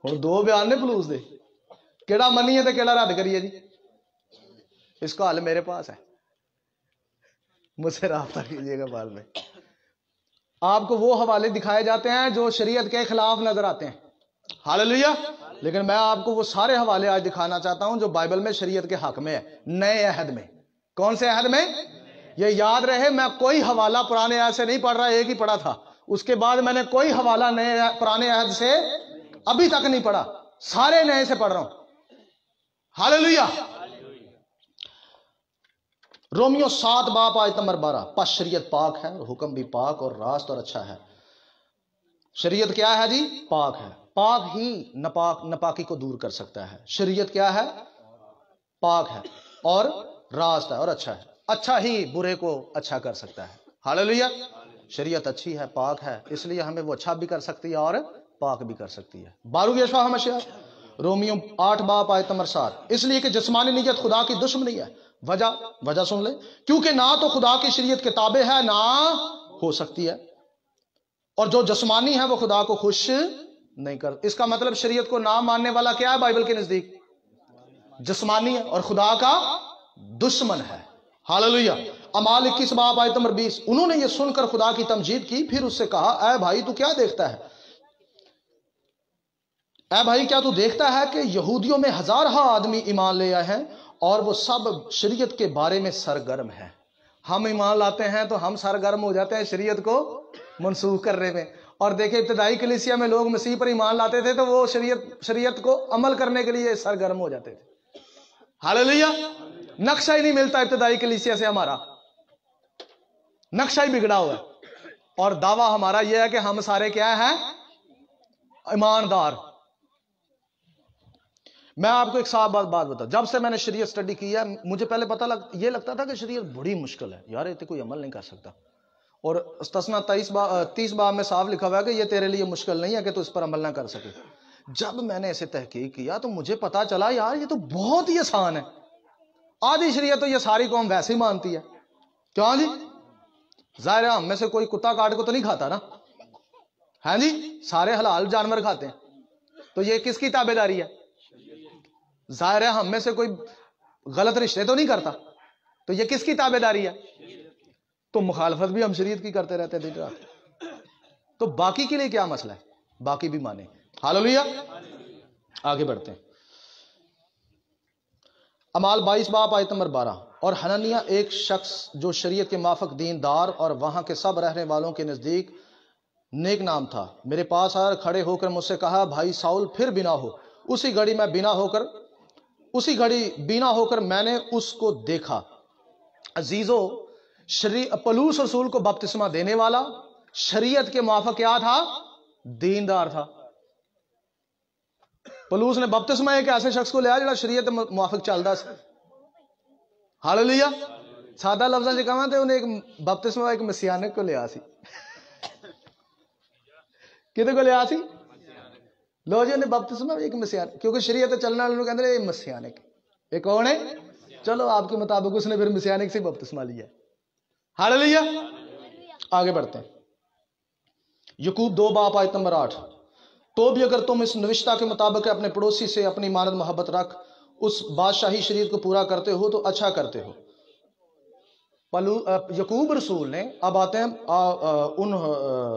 ہوں دو بیان نے پلوس دے، کیڑا منی ہے تے کیڑا رد کریے جی؟ اس کا حل میرے پاس ہے، مجھ سے رابطہ کیجیے گا بعد میں۔ آپ کو وہ حوالے دکھائے جاتے ہیں جو شریعت کے خلاف نظر آتے ہیں، ہاللیلویہ، لیکن میں آپ کو وہ سارے حوالے آج دکھانا چاہتا ہوں جو بائبل میں شریعت کے حق میں ہے، نئے عہد میں۔ کون سے عہد میں؟ یہ یاد رہے میں کوئی حوالہ پرانے عہد سے نہیں پڑھ رہا، ایک ہی پڑھا تھا، اس کے بعد میں نے کوئی حوالہ نئے پرانے عہد سے ابھی تک نہیں پڑھا، سارے نئے سے پڑھ رہا ہوں، ہاللیلویہ۔ رومیو 7 باب آیت نمبر 12 پس شریعت پاک ہے اور حکم بھی پاک اور راست اور اچھا ہے۔ شریعت کیا ہے جی؟ پاک ہے، پاک ہی ناپاکی کو دور کر سکتا ہے۔ شریعت کیا ہے؟ پاک ہے اور راست ہے اور اچھا ہے، اچھا ہی برے کو اچھا کر سکتا ہے، ہاللیلویہ۔ شریعت اچھی ہے، پاک ہے، اس لیے ہمیں وہ اچھا بھی کر سکتی ہے اور پاک بھی کر سکتی ہے۔ 12ویں اشفاء مشیعہ رومیو 8 باب آیت نمبر 7 اس لیے کہ جسمانی نیت خدا کی دشمنی ہے۔ وجہ سن لیں، کیونکہ نہ تو خدا کی شریعت کے تابع ہے نہ ہو سکتی ہے، اور جو جسمانی ہے وہ خدا کو خوش نہیں کرتا۔ اس کا مطلب شریعت کو نہ ماننے والا کیا ہے بائبل کے نزدیک؟ جسمانی ہے اور خدا کا دشمن ہے، ہاللیلویہ۔ اعمال 21 باب آیت نمبر 20 انہوں نے یہ سن کر خدا کی تمجید کی، پھر اس سے کہا اے بھائی تو کیا دیکھتا ہے؟ اے بھائی کیا تو دیکھتا ہے کہ یہودیوں میں ہزارہ آدمی ایمان لے آئے ہیں اور وہ سب شریعت کے بارے میں سرگرم ہیں۔ ہم ایمان لاتے ہیں تو ہم سرگرم ہو جاتے ہیں شریعت کو منسوخ کرنے میں، اور دیکھیں ابتدائی کلیسیا میں لوگ مسیح پر ایمان لاتے تھے تو وہ شریعت کو عمل کرنے کے لیے سرگرم ہو جاتے تھے، ہاللیلویہ۔ نقشہ ہی نہیں ملتا ابتدائی کلیسیا سے، ہمارا نقشہ ہی بگڑا ہوا ہے، اور دعویٰ ہمارا یہ ہے کہ ہم سارے کیا ہیں؟ ایماندار۔ میں آپ کو ایک صاف بات بتا، جب سے میں نے شریعت سٹڈی کی ہے مجھے پہلے یہ لگتا تھا کہ شریعت بڑی مشکل ہے یار، یہ کوئی عمل نہیں کر سکتا، اور استثنا 30 باب میں صاف لکھا ہوا ہے کہ یہ تیرے لیے مشکل نہیں ہے کہ تو اس پر عمل نہ کر سکے۔ جب میں نے اسے تحقیق کیا تو مجھے پتا چلا یار یہ تو بہت ہی آسان ہے، آدھی شریعت تو یہ ساری قوم ویسے ہی مانتی ہے، کیوں جی؟ ظاہر ہے ہم میں سے کوئی کتا کاٹ کو تو نہیں کھاتا نا، ہاں جی، سارے حلال جانور کھاتے ہیں، تو یہ کس کی تابع داری ہے؟ ظاہر ہے ہم میں سے کوئی غلط رشتے تو نہیں کرتا، تو یہ کس کی تابع داری ہے؟ تو مخالفت بھی ہم شریعت کی کرتے رہتے دن رات، تو باقی کے لیے کیا مسئلہ ہے؟ باقی بھی مانے، ہاللیلویہ۔ آگے بڑھتے ہیں، اعمال 22 باب آیت نمبر 12 اور حنانیہ ایک شخص جو شریعت کے موافق دیندار اور وہاں کے سب رہنے والوں کے نزدیک نیک نام تھا، میرے پاس آ کھڑے ہو کر مجھ سے کہا بھائی ساؤل پھر بنا ہو۔ اسی گھڑی بینا ہو کر میں نے اس کو دیکھا۔ عزیزو، پلوس رسول کو بپتسمہ دینے والا شریعت کے موافق کیا تھا؟ دیندار تھا۔ پلوس نے بپتسمہ ایک ایسے شخص کو لیا جڑا شریعت موافق چلدا سی، ہاللیلویہ۔ سادہ لفظاں وچ کہاں تے انہیں ایک بپتسمہ ایک مسیانک کو لیا سی، کدے کو لیا سی؟ لو جی انہیں بپتسمہ ایک مسیانک، کیونکہ شریعت چلنے والے لوگ کہتے ہیں یہ مسیانک، یہ کون ہے؟ چلو آپ کے مطابق اس نے پھر مسیانک سے بپتسمہ لیا، ہاللیلویہ۔ آگے بڑھتے ہیں، یعقوب 2 باب آیت نمبر 8 تو بھی اگر تم اس نوشتہ کے مطابق اپنے پڑوسی سے اپنی مانند محبت رکھ اس بادشاہی شریعت کو پورا کرتے ہو تو اچھا کرتے ہو، یعقوب رسول نے، اب آتے ہیں ان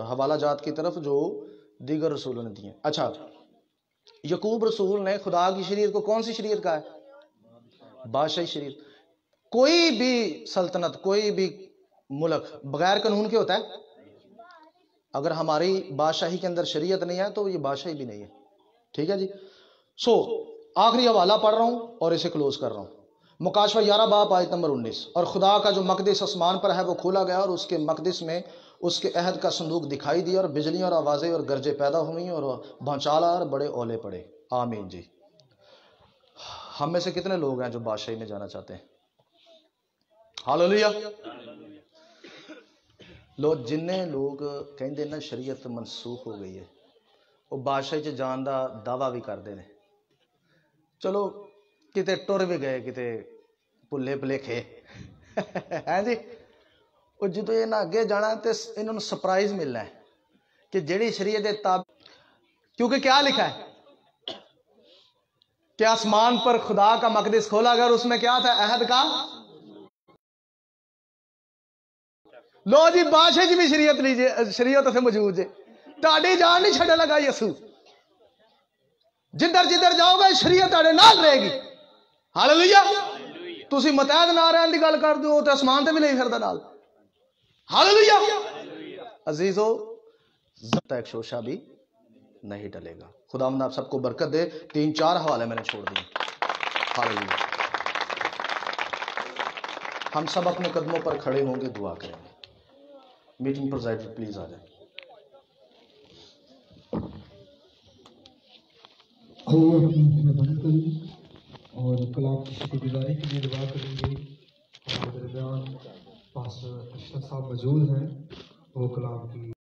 حوالہ جات کی طرف جو دیگر رسولوں نے دیے. اچھا، یعقوب رسول نے خدا کی شریعت کو کون سی شریعت کہا ہے؟ بادشاہی شریعت. کوئی بھی سلطنت، کوئی بھی ملک بغیر قانون کے ہوتا ہے؟ اگر ہماری بادشاہی کے اندر شریعت نہیں ہے تو یہ بادشاہی بھی نہیں ہے. ٹھیک ہے جی. سو آخری حوالہ پڑھ رہا ہوں اور اسے کلوز کر رہا ہوں. مکاشفہ 11 باب آیت نمبر 19. اور خدا کا جو مقدس آسمان پر ہے وہ کھولا گیا، اور اس کے مقدس میں اس کے عہد کا صندوق دکھائی دیا، اور بجلیاں اور آوازیں اور گرجیں پیدا ہوئیں، اور بھونچال اور بڑے اولے پڑے. آمین جی. ہم میں سے کتنے لوگ ہیں جو بادشاہی میں جانا چاہتے ہیں؟ ہاللویا. جننے لوگ کہندے نا شریعت منسوخ ہو گئی ہے، وہ بادشاہی چ جان دا دعویٰ بھی کرتے ہیں. چلو کتے ٹر بھی گئے، کتے بھلے بھلیکھے ہیں جی. وہ جدو یہ اگے جانا تو انہوں نے سرپرائز ملنا ہے کہ جیڑی شریعت دے تابع، کیونکہ کیا لکھا ہے کہ آسمان پر خدا کا مقدس کھولا گیا، اور اس میں کیا تھا؟ عہد کا. لو جی بادشاہ جی بھی شریعت لیجیے، شریعت سے موجود ہے. تاڑی جان نہیں چھڑے لگا یسو. جدھر جدھر جاؤ گے شریعت تاڑے نال رہے گی. ہاللویا. تسی متحد نہ رہن دی گل کر دو تے آسمان تے بھی نہیں پھردا نال. ہاللویا. عزیزو، ایک شوشہ بھی نہیں ٹلے گا. خدا آپ سب کو برکت دے. 3-4 حوالے میں نے چھوڑ دیے. ہاللویا. ہم سب اپنے قدموں پر کھڑے ہوں گے، دعا کریں گے. میٹنگ پرزائڈر پلیز آ جائیں. اور کلام کی شکر گزاری کے لیے دعا کریں گے. ہمارے درمیان پاسٹر اشرف صاحب موجود ہیں، وہ کلام کی